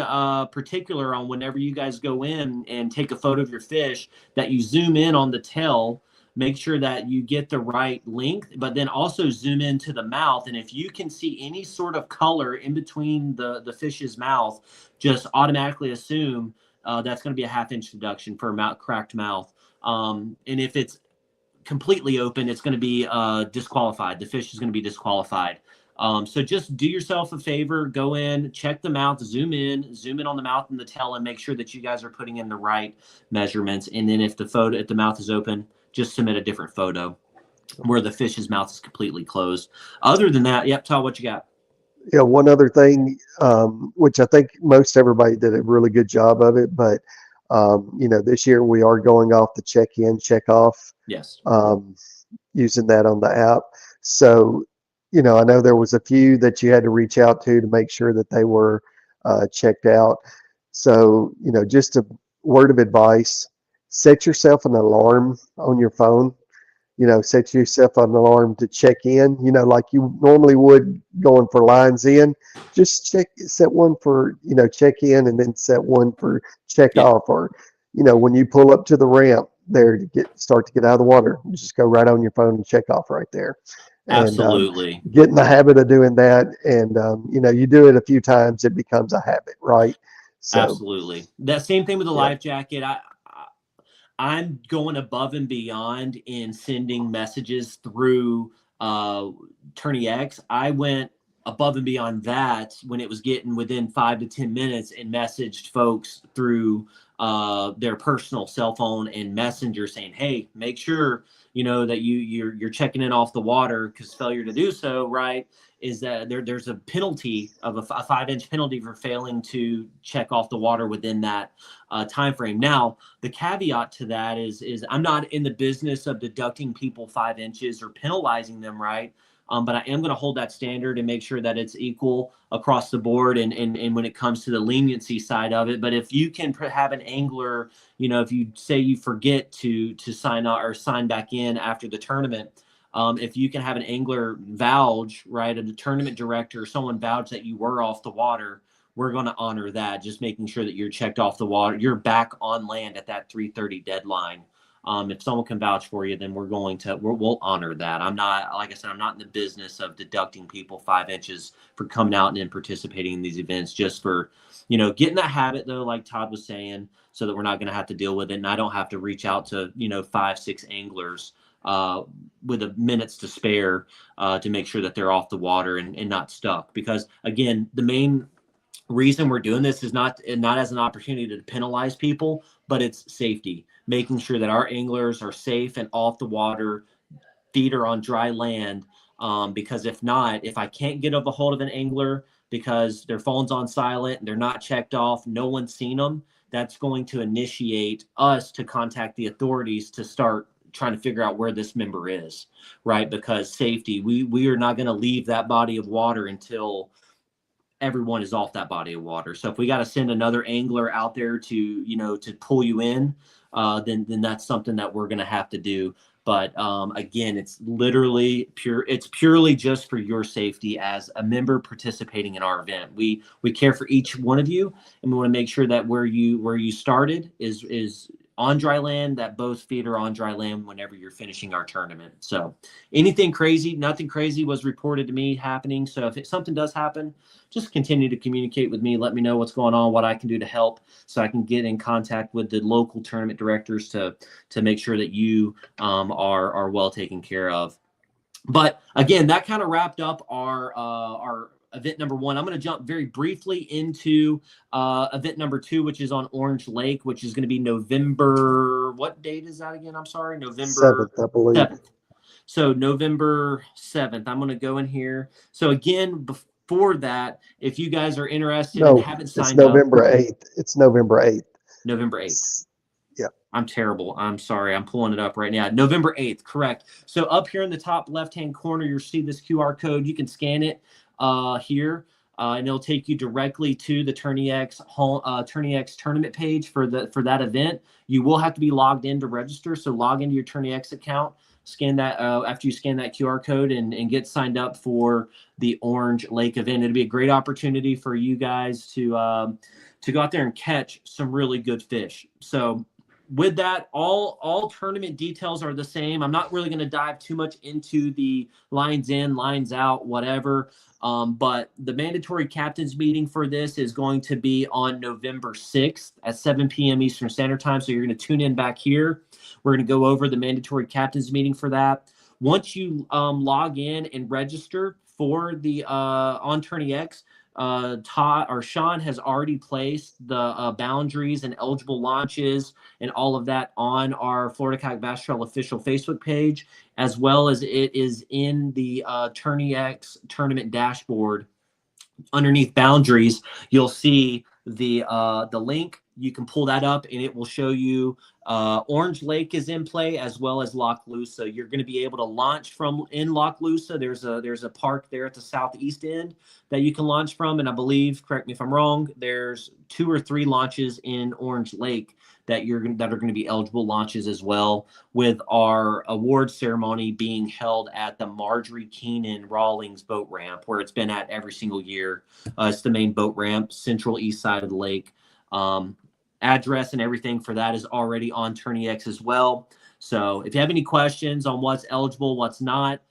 Speaker 2: particular on whenever you guys go in and take a photo of your fish, that you zoom in on the tail, make sure that you get the right length, but then also zoom into the mouth. And if you can see any sort of color in between the fish's mouth, just automatically assume that's going to be a 1/2 inch deduction for a cracked mouth. And if it's completely open, it's going to be disqualified. The fish is going to be disqualified. So just do yourself a favor, go in, check the mouth, zoom in on the mouth and the tail, and make sure that you guys are putting in the right measurements. And then if the mouth is open, just submit a different photo where the fish's mouth is completely closed. Other than that, yep, Todd, what you got?
Speaker 1: Yeah, one other thing, which I think most everybody did a really good job of it, but this year we are going off the check-in, check-off,
Speaker 2: Yes.
Speaker 1: using that on the app. So, I know there was a few that you had to reach out to make sure that they were checked out. So, just a word of advice, set yourself an alarm on your phone. Set yourself an alarm to check in, like you normally would going for lines in. Just set one for, check in, and then set one for check off. Or, when you pull up to the ramp there to start to get out of the water, you just go right on your phone and check off right there.
Speaker 2: Absolutely.
Speaker 1: And get in the habit of doing that. And, you do it a few times, it becomes a habit, right? So,
Speaker 2: absolutely. That same thing with the life jacket. I'm going above and beyond in sending messages through Tourney X. I went above and beyond that when it was getting within 5 to 10 minutes and messaged folks through their personal cell phone and messenger saying, hey, make sure that you're checking in off the water, because failure to do so, right, is that there's a penalty of a 5-inch penalty for failing to check off the water within that time frame. Now, the caveat to that is I'm not in the business of deducting people 5 inches or penalizing them, right? But I am going to hold that standard and make sure that it's equal across the board, and when it comes to the leniency side of it. But if you can have an angler, if you say you forget to sign out or sign back in after the tournament, if you can have an angler vouch, right, the tournament director or someone vouch that you were off the water, we're going to honor that, just making sure that you're checked off the water, you're back on land at that 3:30 deadline. If someone can vouch for you, then we'll honor that. I'm not, like I said, I'm not in the business of deducting people 5 inches for coming out and participating in these events, just for, getting that habit though, like Todd was saying, so that we're not going to have to deal with it. And I don't have to reach out to, 5-6 anglers with a minutes to spare to make sure that they're off the water and not stuck. Because again, the main reason we're doing this is not as an opportunity to penalize people, but it's safety, making sure that our anglers are safe and off the water, feet are on dry land. Because if I can't get a hold of an angler because their phone's on silent, they're not checked off, no one's seen them, that's going to initiate us to contact the authorities to start trying to figure out where this member is, right? Because safety, we are not going to leave that body of water until everyone is off that body of water. So if we got to send another angler out there to pull you in, then that's something that we're going to have to do. But again, it's purely just for your safety as a member participating in our event. We care for each one of you, and we want to make sure that where you started is on dry land, that both feet are on dry land whenever you're finishing our tournament. So nothing crazy was reported to me happening. So if something does happen, just continue to communicate with me. Let me know what's going on, what I can do to help, so I can get in contact with the local tournament directors to make sure that you are well taken care of. But again, that kind of wrapped up our event number 1. I'm going to jump very briefly into event number 2, which is on Orange Lake, which is going to be November. What date is that again? I'm sorry, November
Speaker 1: 7th, I believe.
Speaker 2: 7th. So November 7th. I'm going to go in here. So again, before that, if you guys are interested and haven't signed
Speaker 1: up, it's November 8th.
Speaker 2: November 8th.
Speaker 1: Yeah.
Speaker 2: I'm terrible. I'm sorry. I'm pulling it up right now. November 8th, correct. So up here in the top left-hand corner, you'll see this QR code. You can scan it here. and it'll take you directly to the Tourney X tournament page for that event. You will have to be logged in to register, so log into your Tourney X account, scan that after you scan that QR code, and get signed up for the Orange Lake event. It'll be a great opportunity for you guys to go out there and catch some really good fish. So with that, all tournament details are the same. I'm not really going to dive too much into the lines in, lines out, whatever. But the mandatory captains meeting for this is going to be on November 6th at 7 p.m. Eastern Standard Time. So you're going to tune in back here. We're going to go over the mandatory captains meeting for that. Once you log in and register for the on Tourney X, Sean has already placed the boundaries and eligible launches and all of that on our Florida Kayak Bass Trail official Facebook page, as well as it is in the Tourney X tournament dashboard. Underneath boundaries, you'll see the link. You can pull that up and it will show you Orange Lake is in play, as well as Lochloosa. You're going to be able to launch from in Lochloosa. There's a park there at the southeast end that you can launch from, and I believe, correct me if I'm wrong, there's 2 or 3 launches in Orange Lake that are going to be eligible launches as well, with our award ceremony being held at the Marjorie Keenan Rawlings boat ramp, where it's been at every single year. It's the main boat ramp, central east side of the lake. Address and everything for that is already on Tourney X as well. So if you have any questions on what's eligible, what's not,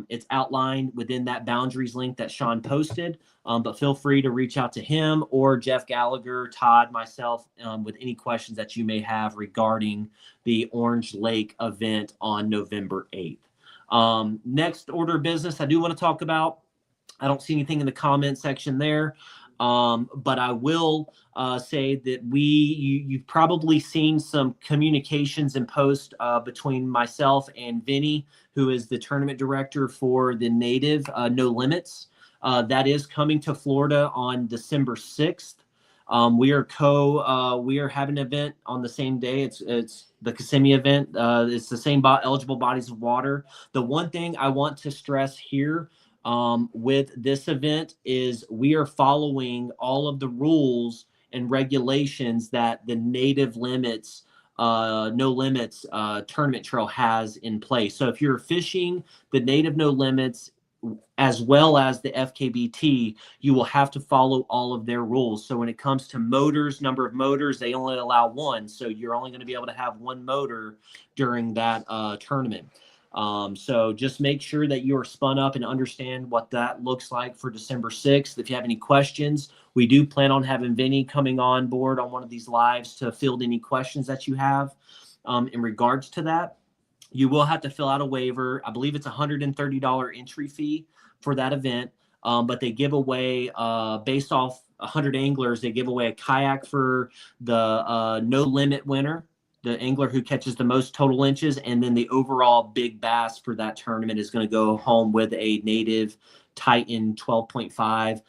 Speaker 2: it's outlined within that boundaries link that Sean posted. But feel free to reach out to him or Jeff Gallagher, Todd, myself, with any questions that you may have regarding the Orange Lake event on November 8th. Next order of business I do want to talk about. I don't see anything in the comment section there. But I will say that you've probably seen some communications and posts between myself and Vinny, who is the tournament director for the Native No Limits. That is coming to Florida on December 6th. We are having an event on the same day. It's the Kissimmee event. It's the same eligible bodies of water. The one thing I want to stress here with this event is we are following all of the rules and regulations that the Native Limits No Limits tournament trail has in place. So if you're fishing the Native No Limits as well as the FKBT, you will have to follow all of their rules. So when it comes to motors, number of motors, they only allow 1. So you're only going to be able to have 1 motor during that tournament. So just make sure that you are spun up and understand what that looks like for December 6th. If you have any questions, we do plan on having Vinny coming on board on one of these lives to field any questions that you have in regards to that. You will have to fill out a waiver. I believe it's $130 entry fee for that event. But they give away, based off 100 anglers, they give away a kayak for the No Limit winner, the angler who catches the most total inches, and then the overall big bass for that tournament is going to go home with a Native Titan 12.5.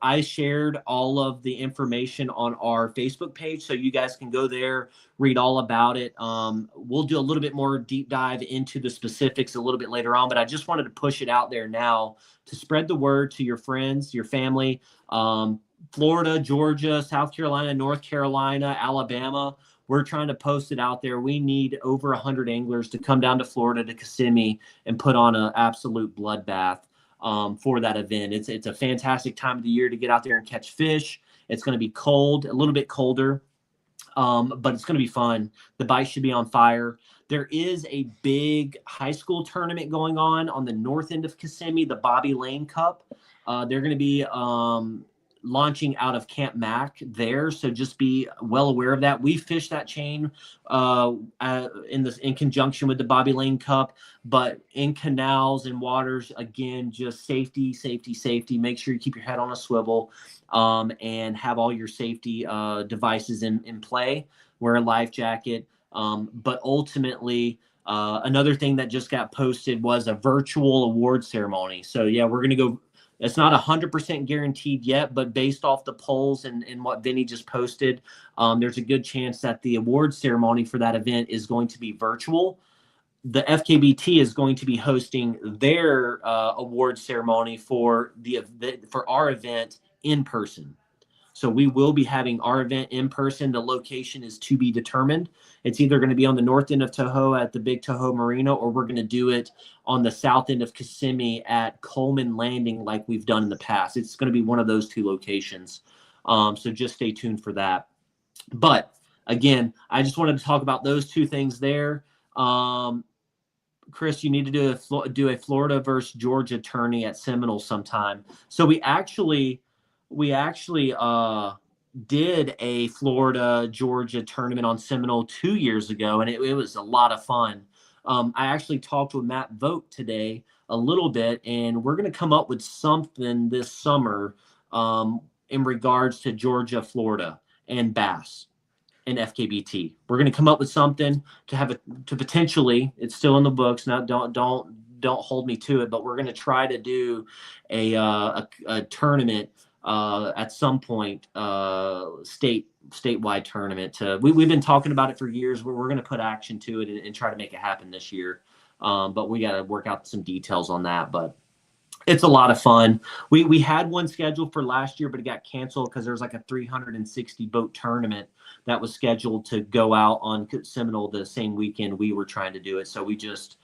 Speaker 2: I shared all of the information on our Facebook page, so you guys can go there, read all about it. We'll do a little bit more deep dive into the specifics a little bit later on, but I just wanted to push it out there now to spread the word to your friends, your family, Florida, Georgia, South Carolina, North Carolina, Alabama. We're trying to post it out there. We need over 100 anglers to come down to Florida to Kissimmee and put on an absolute bloodbath for that event. It's a fantastic time of the year to get out there and catch fish. It's going to be cold, a little bit colder, but it's going to be fun. The bite should be on fire. There is a big high school tournament going on the north end of Kissimmee, the Bobby Lane Cup. They're going to be launching out of Camp Mac there, so just be well aware of that. We fish that chain in conjunction with the Bobby Lane Cup, but in canals and waters, again, just safety. Make sure you keep your head on a swivel and have all your safety devices in play. Wear a life jacket. But ultimately, another thing that just got posted was a virtual award ceremony. So yeah, we're going to go. It's not 100% guaranteed yet, but based off the polls and what Vinny just posted, there's a good chance that the award ceremony for that event is going to be virtual. the FKBT is going to be hosting their award ceremony for our event in person. So we will be having our event in person. The location is to be determined. It's either going to be on the north end of Tahoe at the Big Tahoe Marina, or we're going to do it on the south end of Kissimmee at Coleman Landing like we've done in the past. It's going to be one of those two locations. So just stay tuned for that. But again, I just wanted to talk about those two things there. Chris, you need to do a Florida versus Georgia tourney at Seminole sometime. So we actually did a Florida Georgia tournament on Seminole 2 years ago, and it was a lot of fun. I actually talked with Matt Vogt today a little bit, and we're going to come up with something this summer in regards to Georgia, Florida, and bass and FKBT. We're going to come up with something to potentially, it's still in the books now, don't hold me to it, but we're going to try to do a tournament at some point, statewide tournament. We've been talking about it for years. We're going to put action to it and try to make it happen this year. But we got to work out some details on that. But it's a lot of fun. We had one scheduled for last year, but it got canceled because there was like a 360 boat tournament that was scheduled to go out on Seminole the same weekend we were trying to do it. So we just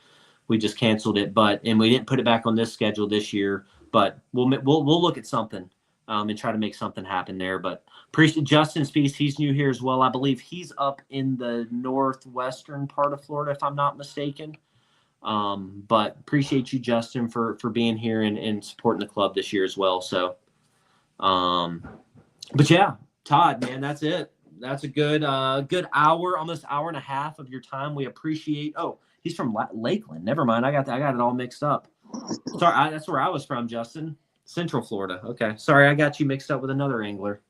Speaker 2: canceled it, and we didn't put it back on this schedule this year. But we'll look at something and try to make something happen there. But appreciate Justin Spees. He's new here as well. I believe he's up in the northwestern part of Florida, if I'm not mistaken. But appreciate you, Justin, for being here and supporting the club this year as well. So, but yeah, Todd, man, that's it. That's a good hour, almost hour and a half of your time. We appreciate. Oh, he's from Lakeland. Never mind. I got it all mixed up. Sorry, that's where I was from, Justin. Central Florida. Okay. Sorry, I got you mixed up with another angler.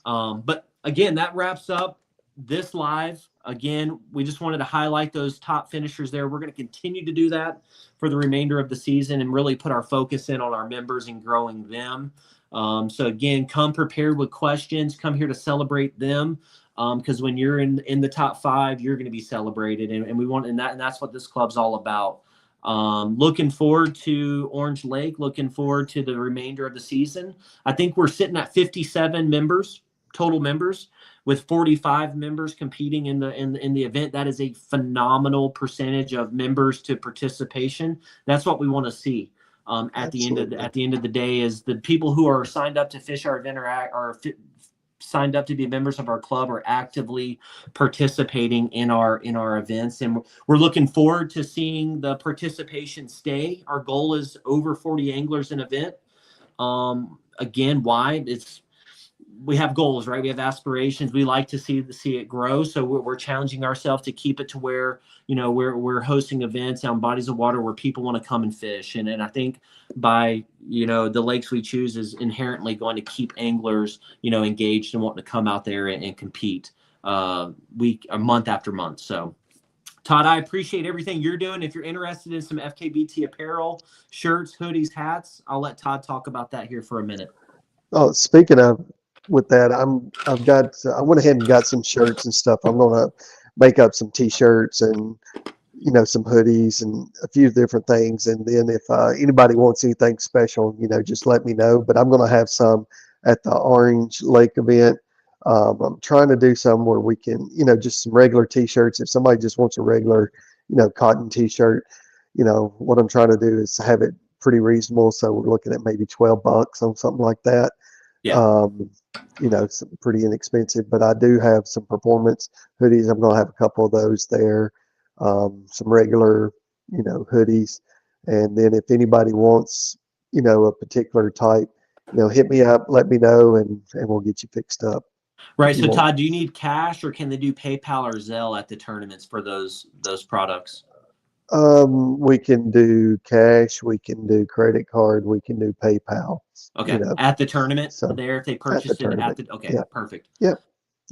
Speaker 2: But again, that wraps up this live. Again, we just wanted to highlight those top finishers there. We're going to continue to do that for the remainder of the season and really put our focus in on our members and growing them. So again, come prepared with questions. Come here to celebrate them, because when you're in the top 5, you're going to be celebrated, and we want, and that's what this club's all about. Looking forward to Orange Lake. Looking forward to the remainder of the season. I think we're sitting at 57 members, total members, with 45 members competing in the event. That is a phenomenal percentage of members to participation. That's what we want to see. At the end of the day, is the people who are signed up to fish our event signed up to be members of our club are actively participating in our events, and we're looking forward to seeing the participation stay. Our goal is over 40 anglers an event. Again, why? We have goals, right? We have aspirations. We like to see it grow. So we're challenging ourselves to keep it to where, we're hosting events on bodies of water where people want to come and fish. And I think by, the lakes we choose is inherently going to keep anglers, engaged and wanting to come out there and compete month after month. So Todd, I appreciate everything you're doing. If you're interested in some FKBT apparel, shirts, hoodies, hats, I'll let Todd talk about that here for a minute.
Speaker 1: Oh, speaking of, with that, I went ahead and got some shirts and stuff. I'm gonna make up some t-shirts and some hoodies and a few different things. And then if anybody wants anything special, just let me know. But I'm gonna have some at the Orange Lake event. I'm trying to do some where we can, just some regular t-shirts. If somebody just wants a regular, cotton t-shirt, what I'm trying to do is have it pretty reasonable. So we're looking at maybe $12 on something like that.
Speaker 2: Yeah.
Speaker 1: It's pretty inexpensive, but I do have some performance hoodies. I'm going to have a couple of those there. Some regular, hoodies. And then if anybody wants, a particular type, hit me up, let me know, and we'll get you fixed up.
Speaker 2: Right. So Todd, do you need cash or can they do PayPal or Zelle at the tournaments for those products?
Speaker 1: We can do cash, we can do credit card, we can do PayPal.
Speaker 2: Okay. At the tournament,
Speaker 1: so
Speaker 2: there, if they purchase it
Speaker 1: tournament.
Speaker 2: okay,
Speaker 1: yeah.
Speaker 2: perfect.
Speaker 1: Yeah.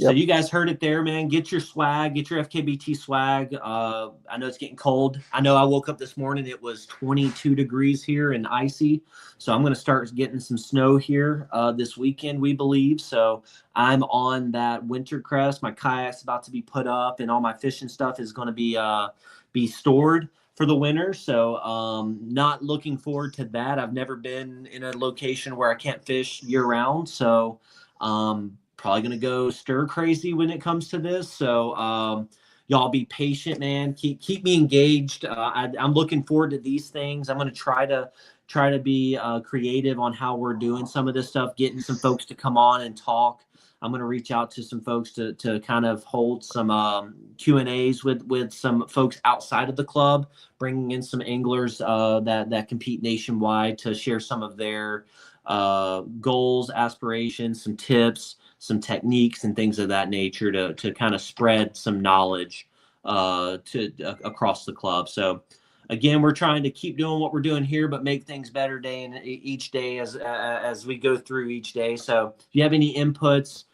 Speaker 2: So you guys heard it there, man. Get your swag, get your FKBT swag. I know it's getting cold. I know I woke up this morning, it was 22 degrees here and icy. So I'm going to start getting some snow here this weekend, we believe. So I'm on that winter crest. My kayak's about to be put up, and all my fishing stuff is going to be stored for the winter. So not looking forward to that. I've never been in a location where I can't fish year round. So probably going to go stir crazy when it comes to this. So y'all be patient, man. Keep me engaged. I'm looking forward to these things. I'm going to try to be creative on how we're doing some of this stuff, getting some folks to come on and talk. I'm going to reach out to some folks to kind of hold some Q&As with some folks outside of the club, bringing in some anglers that compete nationwide to share some of their goals, aspirations, some tips, some techniques, and things of that nature to kind of spread some knowledge across the club. So again, we're trying to keep doing what we're doing here, but make things better each day as we go through each day. So if you have any inputs,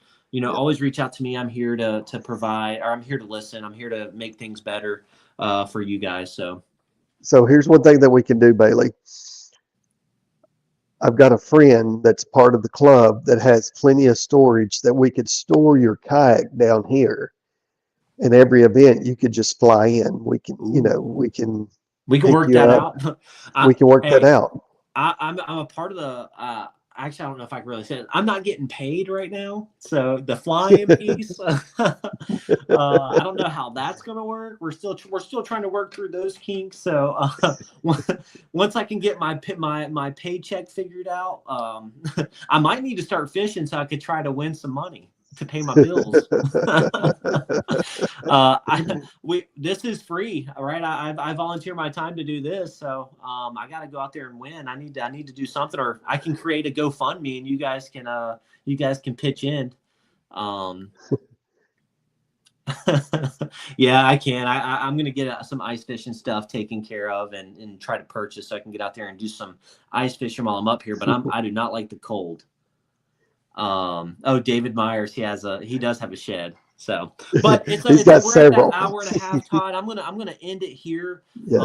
Speaker 2: always reach out to me. I'm here to provide, or I'm here to listen. I'm here to make things better for you guys. So
Speaker 1: here's one thing that we can do, Bailey. I've got a friend that's part of the club that has plenty of storage that we could store your kayak down here. And every event you could just fly in. We can
Speaker 2: work that out.
Speaker 1: We can work that out.
Speaker 2: I'm a part of the. Actually, I don't know if I can really say it. I'm not getting paid right now, so the flying piece. I don't know how that's going to work. We're still trying to work through those kinks. So once I can get my paycheck figured out, I might need to start fishing so I could try to win some money to pay my bills. This is free, all right? I volunteer my time to do this, so I got to go out there and win. I need to do something, or I can create a GoFundMe and you guys can pitch in. Yeah, I can. I'm gonna get some ice fishing stuff taken care of and try to purchase so I can get out there and do some ice fishing while I'm up here. But I do not like the cold. David Myers, he does have a shed. So, but
Speaker 1: He's got several.
Speaker 2: At that hour and a half, Todd. I'm gonna end it here.
Speaker 1: Yes.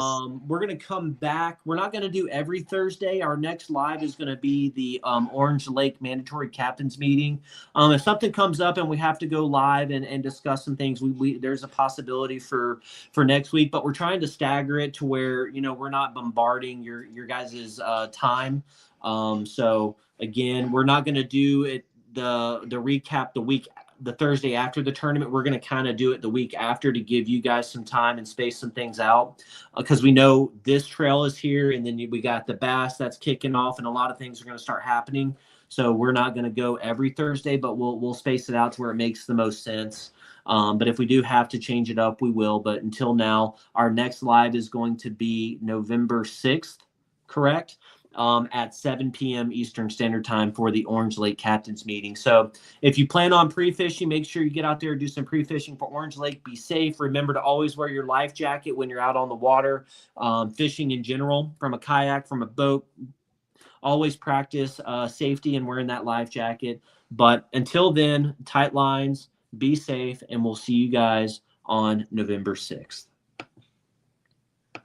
Speaker 2: We're gonna come back. We're not gonna do every Thursday. Our next live is gonna be the Orange Lake mandatory captains meeting. If something comes up and we have to go live and discuss some things, there's a possibility for next week. But we're trying to stagger it to where we're not bombarding your guys' time. So again, we're not gonna do it the recap the Thursday after the tournament. We're going to kind of do it the week after to give you guys some time and space some things out because we know this trail is here, and then we got the bass that's kicking off, and a lot of things are going to start happening. So we're not going to go every Thursday, but we'll space it out to where it makes the most sense. But if we do have to change it up, we will. But until now, our next live is going to be November 6th, correct? At 7 p.m. Eastern Standard Time for the Orange Lake Captains meeting. So if you plan on pre-fishing, make sure you get out there and do some pre-fishing for Orange Lake. Be safe. Remember to always wear your life jacket when you're out on the water. Fishing in general, from a kayak, from a boat, always practice safety and wearing that life jacket. But until then, tight lines, be safe, and we'll see you guys on November 6th.